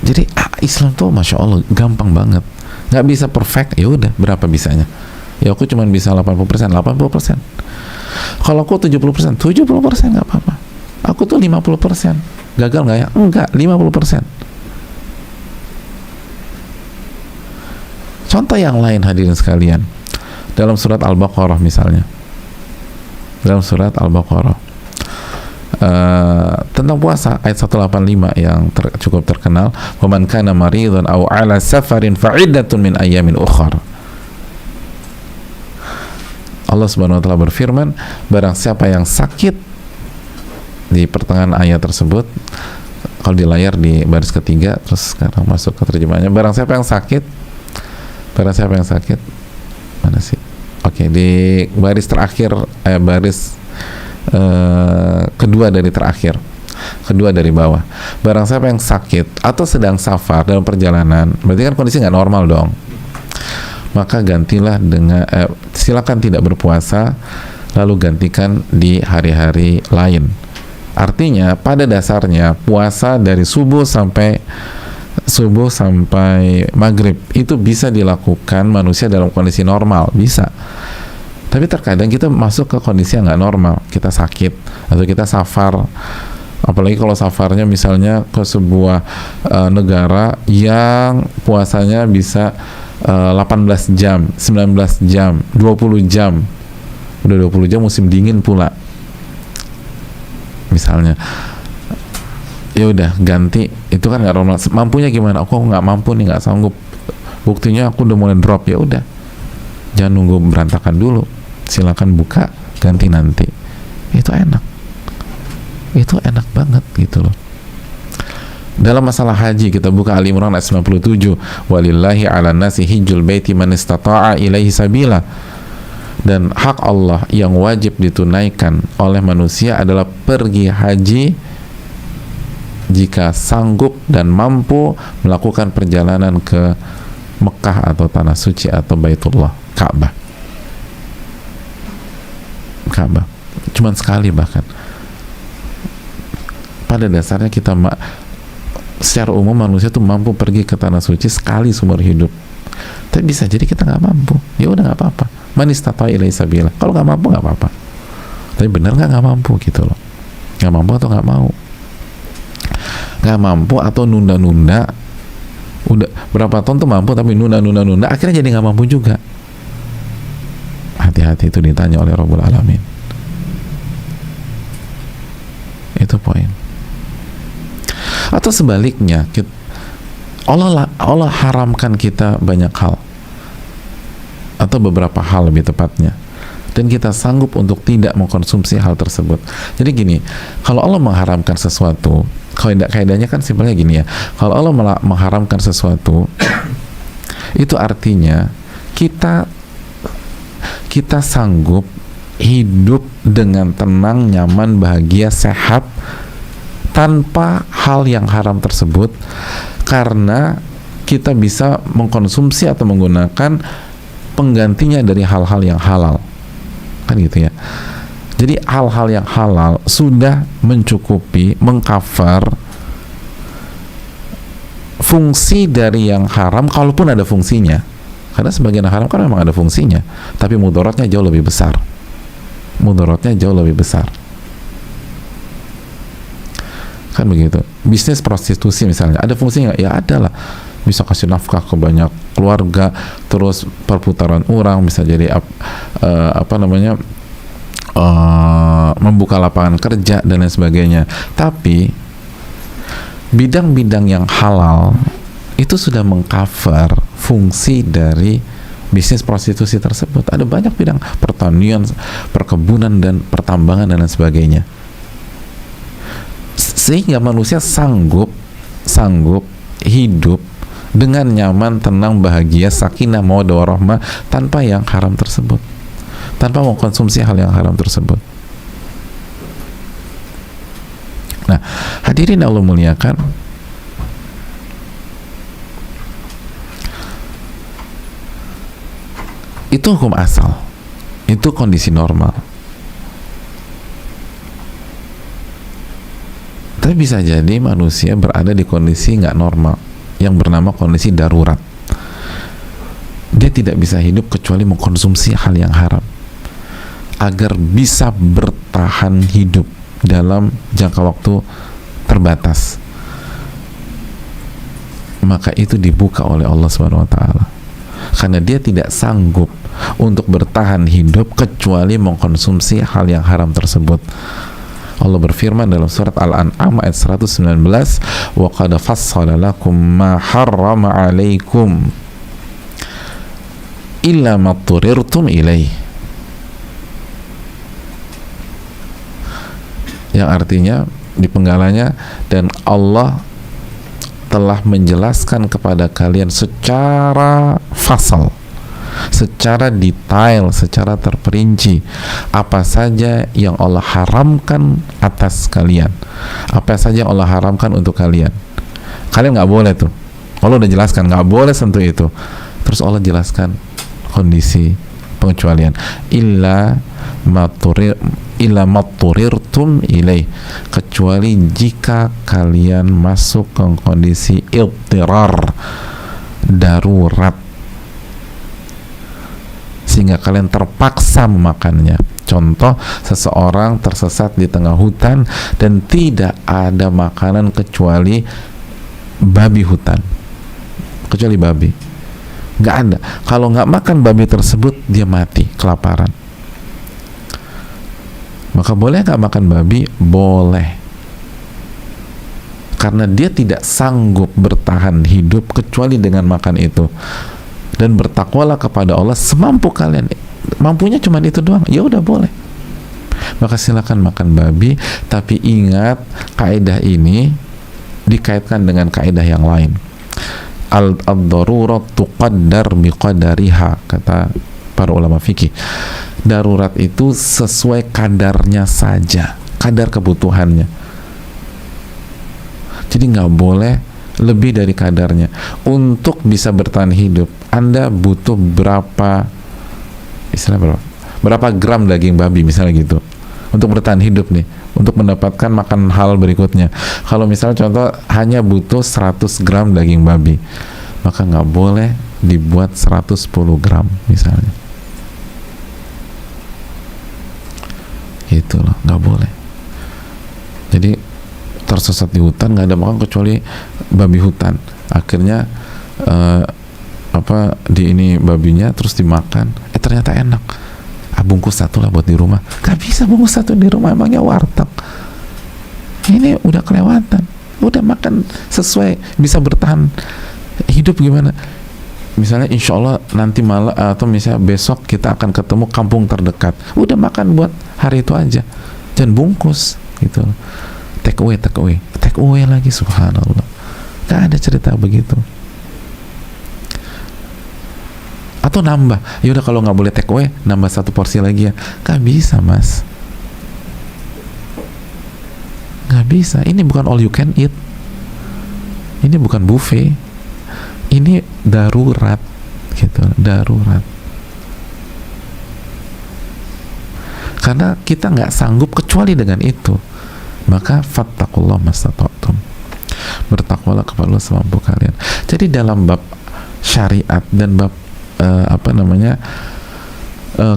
Jadi Islam tuh masya Allah gampang banget. Nggak bisa perfect, ya udah berapa bisanya? Ya aku cuma bisa 80%. Kalau aku 70%, 70% nggak apa-apa. Aku tuh 50%. Gagal nggak ya? Enggak, 50%. Contoh yang lain hadirin sekalian. Dalam surat Al-Baqarah misalnya. Dalam surat Al-Baqarah. Tentang puasa ayat 185 yang cukup terkenal, "Waman kana maridhan aw 'ala safarin fa'iddatun min ayyamin ukhra." Allah Subhanahu wa taala berfirman, barang siapa yang sakit, di pertengahan ayat tersebut, kalau di layar di baris ketiga, terus sekarang masuk ke terjemahannya, barang siapa yang sakit, mana sih? Oke, di baris terakhir, baris kedua dari terakhir, kedua dari bawah, barang siapa yang sakit atau sedang safar dalam perjalanan, berarti kan kondisi nggak normal dong, maka gantilah dengan silakan tidak berpuasa, lalu gantikan di hari-hari lain. Artinya pada dasarnya puasa dari subuh sampai maghrib itu bisa dilakukan manusia dalam kondisi normal, bisa. Tapi terkadang kita masuk ke kondisi yang nggak normal, kita sakit atau kita safar, apalagi kalau safarnya misalnya ke sebuah negara yang puasanya bisa 18 jam, 19 jam, 20 jam, udah 20 jam musim dingin pula misalnya, ya udah ganti, itu kan nggak normal. Mampunya gimana? Aku nggak mampu nih, nggak sanggup, buktinya aku udah mulai drop, ya udah jangan nunggu berantakan dulu, silakan buka, ganti nanti. Itu enak banget gitu loh. Dalam masalah haji kita buka Ali Imran ayat 97, walillahi 'alan nasi hijjul baiti man istata'a ilaihi sabila, dan hak Allah yang wajib ditunaikan oleh manusia adalah pergi haji jika sanggup dan mampu melakukan perjalanan ke Mekah atau tanah suci atau Baitullah, Ka'bah. Cuman sekali, bahkan pada dasarnya kita secara umum manusia tuh mampu pergi ke tanah suci sekali seumur hidup. Tapi bisa jadi kita nggak mampu, ya udah nggak apa-apa. Man istata'a ilaihi sabila. Kalau nggak mampu nggak apa-apa. Tapi benar nggak mampu gitu loh. Nggak mampu atau nggak mau. Nggak mampu atau nunda-nunda. Udah berapa tahun tuh mampu tapi nunda, akhirnya jadi nggak mampu juga. Hati-hati, itu ditanya oleh Rabbul Alamin. Itu poin. Atau sebaliknya, Allah haramkan kita banyak hal, atau beberapa hal lebih tepatnya, dan kita sanggup untuk tidak mengkonsumsi hal tersebut. Jadi gini, kalau Allah mengharamkan sesuatu, kaidahnya kan simpelnya gini ya, kalau Allah mengharamkan sesuatu itu artinya kita sanggup hidup dengan tenang, nyaman, bahagia, sehat tanpa hal yang haram tersebut, karena kita bisa mengkonsumsi atau menggunakan penggantinya dari hal-hal yang halal, kan gitu ya. Jadi hal-hal yang halal sudah mencukupi, mengcover fungsi dari yang haram, kalaupun ada fungsinya, karena sebagian haram kan memang ada fungsinya, tapi mudaratnya jauh lebih besar. Kan begitu. Bisnis prostitusi misalnya, ada fungsinya? Ya ada lah, bisa kasih nafkah ke banyak keluarga, terus perputaran uang, bisa jadi membuka lapangan kerja dan lain sebagainya. Tapi bidang-bidang yang halal itu sudah mengcover fungsi dari bisnis prostitusi tersebut. Ada banyak bidang, pertanian, perkebunan, dan pertambangan dan lain sebagainya, sehingga manusia sanggup hidup dengan nyaman, tenang, bahagia, sakinah, mawaddah warahmah tanpa yang haram tersebut, tanpa mengkonsumsi hal yang haram tersebut. Nah, hadirin Allah muliakan, itu hukum asal, itu kondisi normal. Tapi bisa jadi manusia berada di kondisi nggak normal, yang bernama kondisi darurat. Dia tidak bisa hidup kecuali mengkonsumsi hal yang haram agar bisa bertahan hidup dalam jangka waktu terbatas. Maka itu dibuka oleh Allah Subhanahu wa taala. Karena dia tidak sanggup untuk bertahan hidup kecuali mengkonsumsi hal yang haram tersebut. Allah berfirman dalam surat Al-An'am ayat 119, "Wa qad fassala lakum ma harrama 'alaikum illa ma turirtum ilaih." Yang artinya di penggalanya, dan Allah telah menjelaskan kepada kalian secara fasal, secara detail, secara terperinci apa saja yang Allah haramkan atas kalian, apa saja yang Allah haramkan untuk kalian. Kalian nggak boleh tuh. Allah udah jelaskan nggak boleh sentuh itu. Terus Allah jelaskan kondisi pengecualian, illa maturirtum ilaih, kecuali jika kalian masuk ke kondisi iltirar, darurat, sehingga kalian terpaksa memakannya. Contoh, seseorang tersesat di tengah hutan dan tidak ada makanan kecuali babi hutan, kecuali babi, nggak ada. Kalau nggak makan babi tersebut, dia mati kelaparan. Maka boleh nggak makan babi? Boleh, karena dia tidak sanggup bertahan hidup kecuali dengan makan itu. Dan bertakwalah kepada Allah semampu kalian. Mampunya cuma itu doang, ya udah boleh. Maka silakan makan babi, tapi ingat kaidah ini dikaitkan dengan kaidah yang lain. Ad-darurat tuqaddar biqadariha, kata para ulama fikih. Darurat itu sesuai kadarnya saja, kadar kebutuhannya. Jadi nggak boleh lebih dari kadarnya. Untuk bisa bertahan hidup, Anda butuh berapa gram daging babi misalnya gitu, untuk bertahan hidup nih, untuk mendapatkan makan halal berikutnya. Kalau misalnya contoh hanya butuh 100 gram daging babi, maka nggak boleh dibuat 110 gram misalnya. Itu loh, nggak boleh. Jadi tersesat di hutan, nggak ada makan kecuali babi hutan. Akhirnya di ini babinya terus dimakan, ternyata enak. Bungkus satu lah buat di rumah. Gak bisa bungkus satu di rumah, emangnya warteg. Ini udah kelewatan. Udah makan sesuai, bisa bertahan hidup gimana? Misalnya insya Allah nanti malam atau misalnya besok kita akan ketemu kampung terdekat. Udah makan buat hari itu aja. Jangan bungkus gitu. Take away lagi, subhanallah. Gak ada cerita begitu. Atau nambah, yaudah kalau nggak boleh take away, nambah 1 porsi lagi ya. Gak bisa, mas. Gak bisa. Ini bukan all you can eat. Ini bukan buffet. Ini darurat, gitu. Darurat. Karena kita nggak sanggup kecuali dengan itu. Maka fattakullah mastata'tum, bertakwalah kepada Allah semampu kalian. Jadi dalam bab syariat dan bab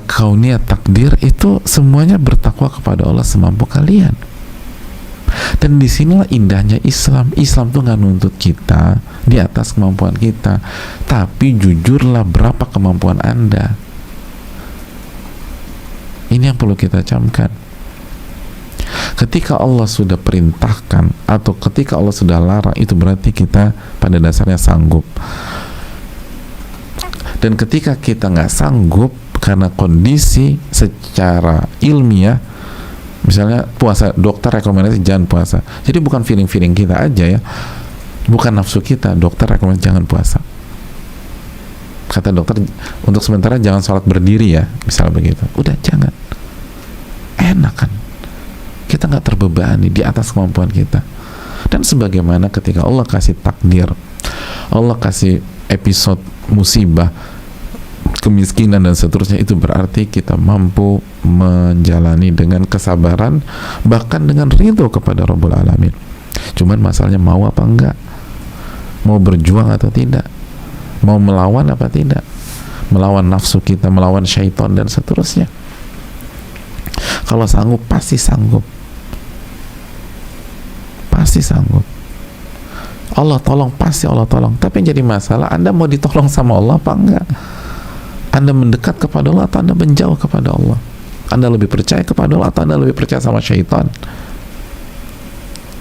kauniyat takdir itu semuanya bertakwa kepada Allah semampu kalian. Dan disinilah indahnya Islam. Islam tuh nggak nuntut kita di atas kemampuan kita, tapi jujurlah berapa kemampuan Anda. Ini yang perlu kita camkan. Ketika Allah sudah perintahkan atau ketika Allah sudah larang, itu berarti kita pada dasarnya sanggup. Dan ketika kita nggak sanggup karena kondisi secara ilmiah, misalnya puasa, dokter rekomendasi jangan puasa. Jadi bukan feeling kita aja ya, bukan nafsu kita, dokter rekomendasi jangan puasa. Kata dokter untuk sementara jangan sholat berdiri ya, misalnya begitu. Udah jangan. Enak kan? Kita nggak terbebani di atas kemampuan kita. Dan sebagaimana ketika Allah kasih takdir, Allah kasih episode musibah, kemiskinan dan seterusnya, itu berarti kita mampu menjalani dengan kesabaran, bahkan dengan ridho kepada Rabbul Alamin. Cuman masalahnya mau apa enggak. mau berjuang atau tidak, mau melawan apa tidak, melawan nafsu kita, melawan syaitan dan seterusnya. Kalau sanggup, pasti sanggup, pasti sanggup. Allah tolong, pasti Allah tolong. Tapi yang jadi masalah, Anda mau ditolong sama Allah apa enggak? Anda mendekat kepada Allah atau Anda menjauh kepada Allah? Anda lebih percaya kepada Allah atau Anda lebih percaya sama syaitan?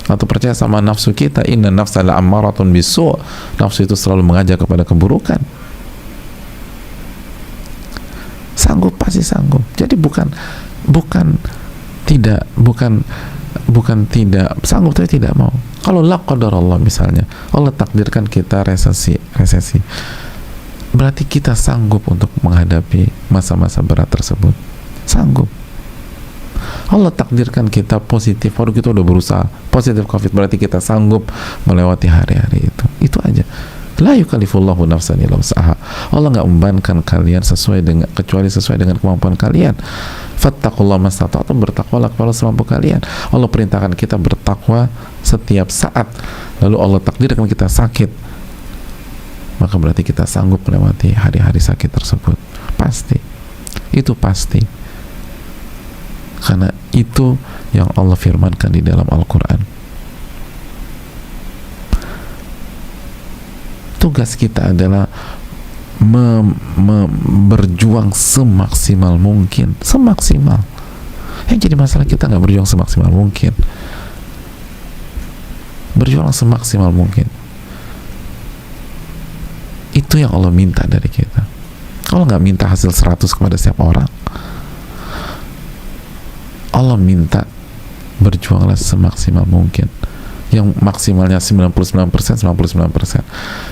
Atau percaya sama nafsu kita? Inna nafsa la'ammaratun bisu'. Nafsu itu selalu mengajak kepada keburukan. Sanggup, pasti sanggup. Jadi bukan tidak sanggup tapi tidak mau. Kalau la qadar Allah misalnya, Allah takdirkan kita resesi, berarti kita sanggup untuk menghadapi masa-masa berat tersebut. Sanggup. Allah takdirkan kita positif, baru kita udah berusaha positif COVID, berarti kita sanggup melewati hari-hari itu. Itu aja. La yukallifullahu nafsan illa wus'aha. Allah nggak membebankan kalian kecuali sesuai dengan kemampuan kalian. Fattaqullaha mastata'tum, bertakwalah kepada semampu kalian. Allah perintahkan kita bertakwa setiap saat. Lalu Allah takdirkan kita sakit, maka berarti kita sanggup melewati hari-hari sakit tersebut. Pasti. Itu pasti. Karena itu yang Allah firmankan di dalam Al-Quran. Tugas kita adalah berjuang semaksimal mungkin, semaksimal. Yang jadi masalah, kita nggak berjuang semaksimal mungkin. Berjuang semaksimal mungkin. Itu yang Allah minta dari kita. Allah nggak minta hasil 100 kepada setiap orang. Allah minta berjuanglah semaksimal mungkin. Yang maksimalnya 99%, 99%.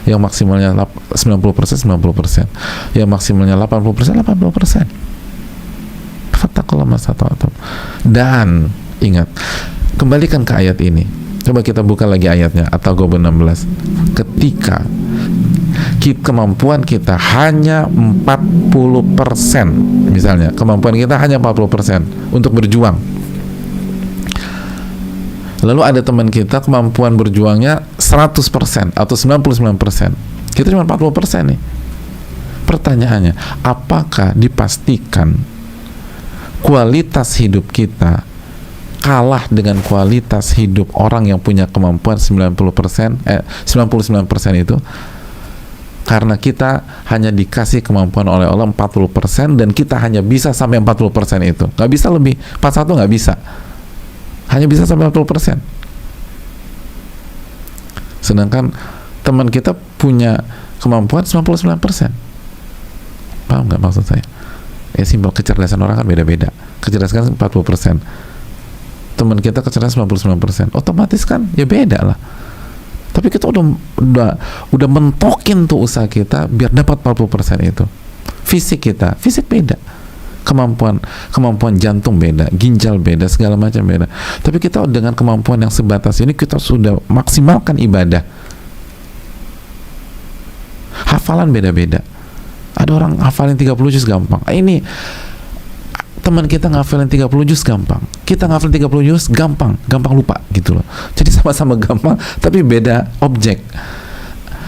Yang maksimalnya 90%, 90%. Yang maksimalnya 80%, 80%. Fattaqullaha mastata'tum. Dan ingat, kembalikan ke ayat ini. Coba kita buka lagi ayatnya, At-Taghabun 16. Ketika kemampuan kita hanya 40%, misalnya kemampuan kita hanya 40% untuk berjuang, lalu ada teman kita kemampuan berjuangnya 100% atau 99%, kita cuma 40% nih. Pertanyaannya, apakah dipastikan kualitas hidup kita kalah dengan kualitas hidup orang yang punya kemampuan 99% itu? Karena kita hanya dikasih kemampuan oleh Allah 40% dan kita hanya bisa sampai 40% itu. Nggak bisa lebih, 41 nggak bisa. Hanya bisa sampai 40%. Sedangkan teman kita punya kemampuan 99%. Paham nggak maksud saya? Ya simpel, kecerdasan orang kan beda-beda. Kecerdasan 40%. Teman kita kecerdasan 99%. Otomatis kan ya beda lah. Tapi kita udah mentokin tuh usaha kita biar dapat 40% itu. Fisik kita, fisik beda. Kemampuan jantung beda, ginjal beda, segala macam beda. Tapi kita dengan kemampuan yang sebatas ini kita sudah maksimalkan ibadah. Hafalan beda-beda. Ada orang hafalin 30 juz gampang. Ini teman kita ngafalin 30 juz gampang. Kita ngafalin 30 juz gampang lupa gitu loh. Jadi sama-sama gampang tapi beda objek.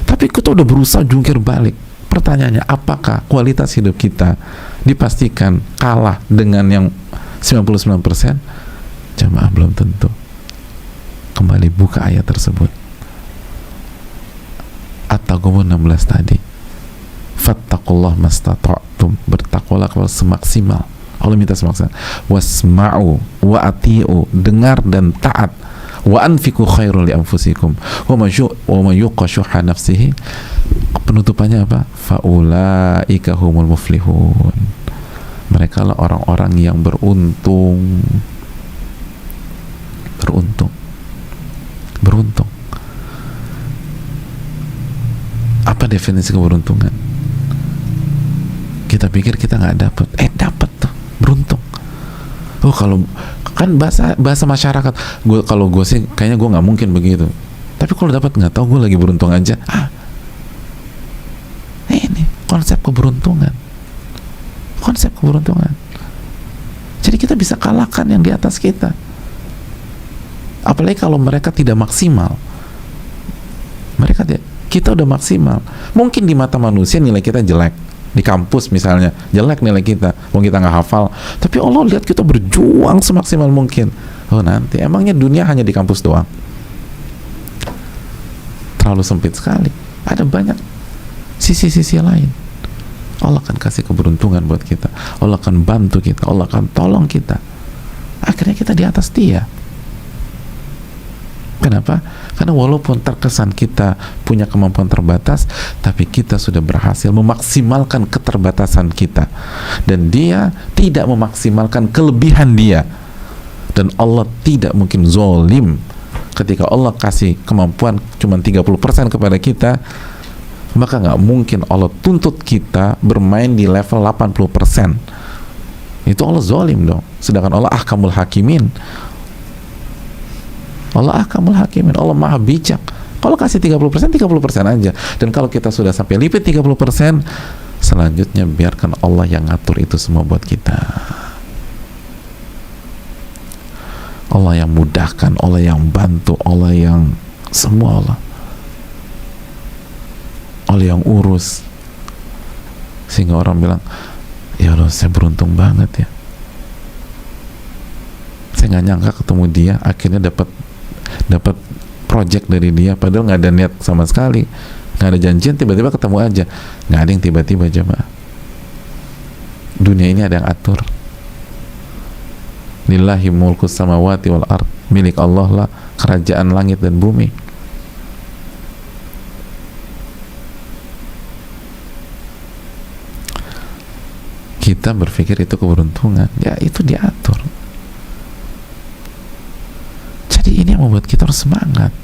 Tapi kita udah berusaha jungkir balik. Pertanyaannya, apakah kualitas hidup kita dipastikan kalah dengan yang 99%? Jamaah, belum tentu. Kembali buka ayat tersebut. At-Taghabun 16 tadi. Fattaqullaha mastata'tum, bertakwalah kalau semaksimal. Allah minta semaksimal. Wasma'u wa ati'u, dengar dan taat. Wa anfiqu khairul li anfusikum wa man yuqa syuhha nafsihi. Penutupannya apa? Faulaika humul muflihun. Mereka lah orang-orang yang beruntung. Beruntung. Apa definisi keberuntungan? Kita pikir kita nggak dapat, dapat tuh, beruntung. Oh, kalau kan bahasa masyarakat, kalau gue sih kayaknya gue nggak mungkin begitu. Tapi kalau dapat, nggak tahu, gue lagi beruntung aja. Ini konsep keberuntungan. Jadi kita bisa kalahkan yang di atas kita. Apalagi kalau mereka tidak maksimal. kita udah maksimal. Mungkin di mata manusia nilai kita jelek, di kampus misalnya jelek nilai kita, mungkin kita nggak hafal, tapi Allah lihat kita berjuang semaksimal mungkin. Oh nanti, emangnya dunia hanya di kampus doang? Terlalu sempit sekali. Ada banyak sisi-sisi lain. Allah akan kasih keberuntungan buat kita, Allah akan bantu kita, Allah akan tolong kita. Akhirnya kita di atas dia. Kenapa? Karena walaupun terkesan kita punya kemampuan terbatas, tapi kita sudah berhasil memaksimalkan keterbatasan kita, dan dia tidak memaksimalkan kelebihan dia. Dan Allah tidak mungkin zalim. Ketika Allah kasih kemampuan cuma 30% kepada kita, maka nggak mungkin Allah tuntut kita bermain di level 80%. Itu Allah zalim dong. Sedangkan Allah ahkamul hakimin. Allah ahkamul hakimin, Allah maha bijak. Kalau kasih 30%, 30% aja. Dan kalau kita sudah sampai lipit 30%, selanjutnya biarkan Allah yang ngatur itu semua buat kita. Allah yang mudahkan, Allah yang bantu, Allah yang semua, Allah yang urus. Sehingga orang bilang, ya Allah, saya beruntung banget ya. Saya nggak nyangka ketemu dia, akhirnya dapat project dari dia, padahal nggak ada niat sama sekali, nggak ada janjian, tiba-tiba ketemu aja. Nggak ada yang tiba-tiba, jemaah. Dunia ini ada yang atur. Lillahi mulkus samawati wal ard, milik Allah lah kerajaan langit dan bumi. Kita berpikir itu keberuntungan, ya itu diatur. Jadi ini yang membuat kita harus semangat,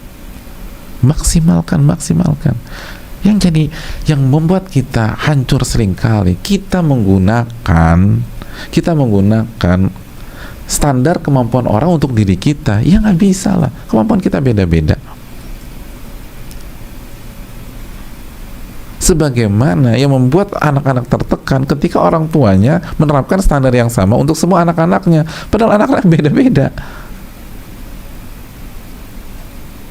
maksimalkan. Yang membuat kita hancur seringkali, kita menggunakan standar kemampuan orang untuk diri kita. Ya nggak bisa lah, kemampuan kita beda-beda. Sebagaimana yang membuat anak-anak tertekan ketika orang tuanya menerapkan standar yang sama untuk semua anak-anaknya, padahal anak-anak beda-beda.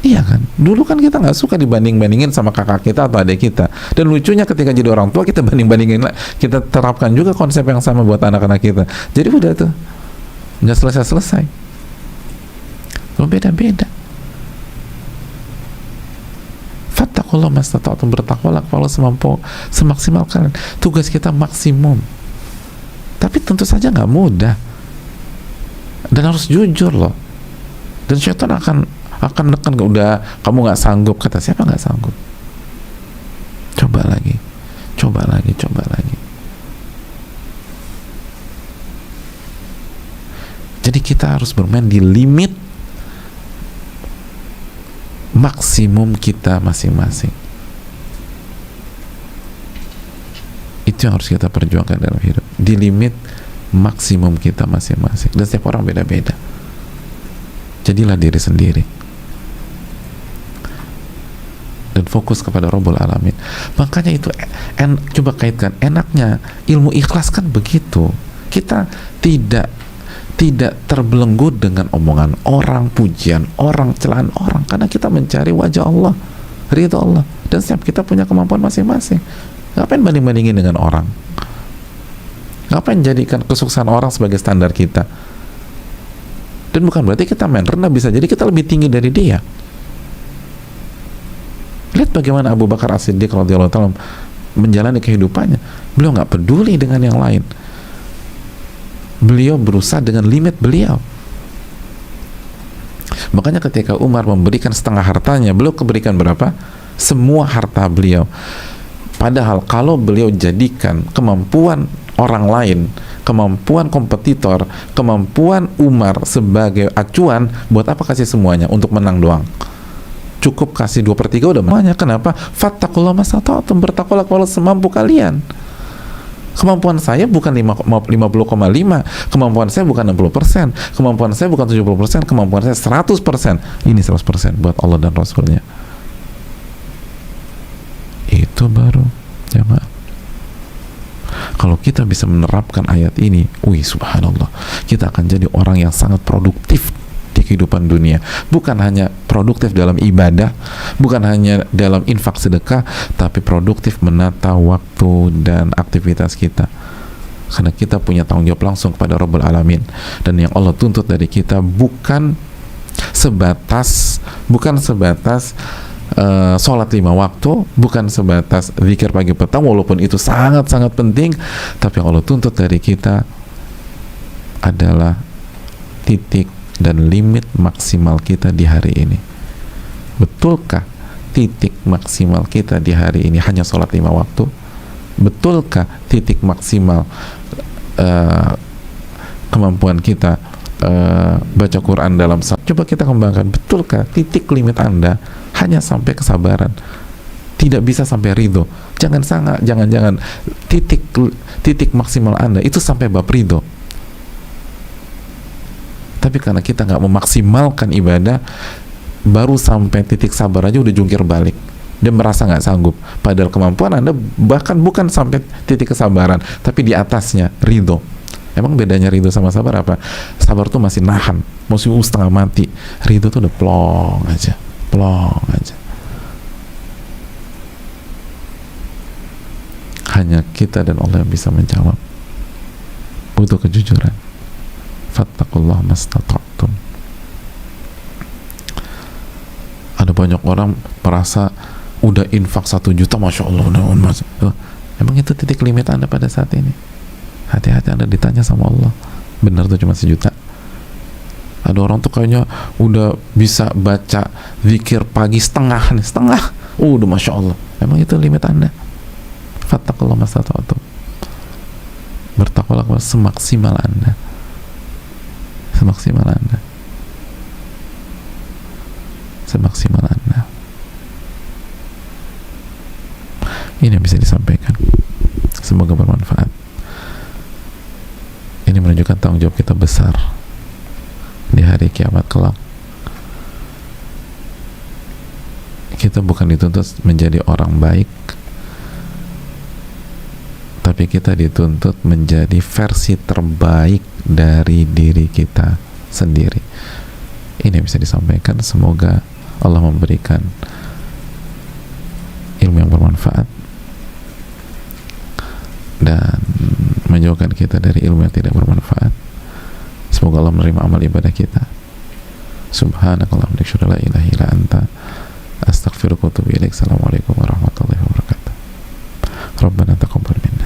Iya kan? Dulu kan kita nggak suka dibanding-bandingin sama kakak kita atau adik kita. Dan lucunya ketika jadi orang tua, kita banding-bandingin, kita terapkan juga konsep yang sama buat anak-anak kita. Jadi udah tuh, nggak selesai-selesai. Lo beda-beda. Fattakullah mastata'tum, bertakwalah kalau semaksimal kalian. Tugas kita maksimum. Tapi tentu saja nggak mudah. Dan harus jujur loh. Dan syaitan akan nekan, udah kamu nggak sanggup. Kata siapa nggak sanggup? Coba lagi. Jadi kita harus bermain di limit maksimum kita masing-masing. Itu yang harus kita perjuangkan dalam hidup, di limit maksimum kita masing-masing. Dan setiap orang beda-beda. Jadilah diri sendiri dan fokus kepada Rabbul Alamin. Makanya itu coba kaitkan, enaknya ilmu ikhlas kan begitu. Kita tidak terbelenggu dengan omongan orang, pujian orang, celaan orang, karena kita mencari wajah Allah, ridha Allah. Dan setiap kita punya kemampuan masing-masing. Ngapain banding-bandingin dengan orang? Ngapain jadikan kesuksesan orang sebagai standar kita? Dan bukan berarti kita main rendah, bisa jadi kita lebih tinggi dari dia. Lihat bagaimana Abu Bakar As-Siddiq radhiyallahu ta'ala menjalani kehidupannya. Beliau nggak peduli dengan yang lain. Beliau berusaha dengan limit beliau. Makanya ketika Umar memberikan setengah hartanya, beliau keberikan berapa? Semua harta beliau. Padahal kalau beliau jadikan kemampuan orang lain, kemampuan kompetitor, kemampuan Umar sebagai acuan, buat apa kasih semuanya untuk menang doang? Cukup kasih 2/3 udah banyak. Kenapa? Fattakullah mastata'tum, bertakwalah kalau semampu kalian. Kemampuan saya bukan 50,5, kemampuan saya bukan 60%, kemampuan saya bukan 70%, kemampuan saya 100%. Ini 100% buat Allah dan Rasulnya. Itu baru jamaah. Kalau kita bisa menerapkan ayat ini, subhanallah, kita akan jadi orang yang sangat produktif di kehidupan dunia, bukan hanya produktif dalam ibadah, bukan hanya dalam infak sedekah, tapi produktif menata waktu dan aktivitas kita, karena kita punya tanggung jawab langsung kepada Rabbul Alamin. Dan yang Allah tuntut dari kita bukan sebatas sholat 5 waktu, bukan sebatas zikir pagi petang, walaupun itu sangat-sangat penting, tapi yang Allah tuntut dari kita adalah titik dan limit maksimal kita di hari ini. Betulkah titik maksimal kita di hari ini hanya sholat 5 waktu? Betulkah titik maksimal kemampuan kita baca Quran dalam saat? Coba kita kembangkan, betulkah titik limit Anda hanya sampai kesabaran, tidak bisa sampai ridho? Jangan titik maksimal Anda itu sampai bab ridho. Tapi karena kita nggak memaksimalkan ibadah, baru sampai titik sabar aja udah jungkir balik dan merasa nggak sanggup, padahal kemampuan Anda bahkan bukan sampai titik kesabaran, tapi di atasnya ridho. Emang bedanya ridho sama sabar apa? Sabar tuh masih nahan, masih setengah mati. Ridho tuh udah plong aja. Hanya kita dan Allah yang bisa menjawab. Butuh kejujuran. Fattakullah mastata'tum. Ada banyak orang merasa udah infak 1 juta, Masya Allah, emang itu titik limit Anda pada saat ini? Hati-hati Anda ditanya sama Allah, benar tuh cuma 1 juta? Ada orang tuh kayaknya udah bisa baca zikir pagi setengah, udah Masya Allah. Emang itu limit Anda? Fattakullah mastata'tum. Bertakwalah semaksimal Anda. Semaksimal Anda. Ini yang bisa disampaikan. Semoga bermanfaat. Ini menunjukkan tanggung jawab kita besar di hari kiamat kelak. Kita bukan dituntut menjadi orang baik, tapi kita dituntut menjadi versi terbaik dari diri kita sendiri. Ini bisa disampaikan. Semoga Allah memberikan ilmu yang bermanfaat dan menjauhkan kita dari ilmu yang tidak bermanfaat. Semoga Allah menerima amal ibadah kita. Subhanakallahumma wa bihamdika, la ilaha illa anta, astaghfiruka wa atubu ilaik. Assalamualaikum warahmatullahi wabarakatuh. Rabbana taqabbal minna.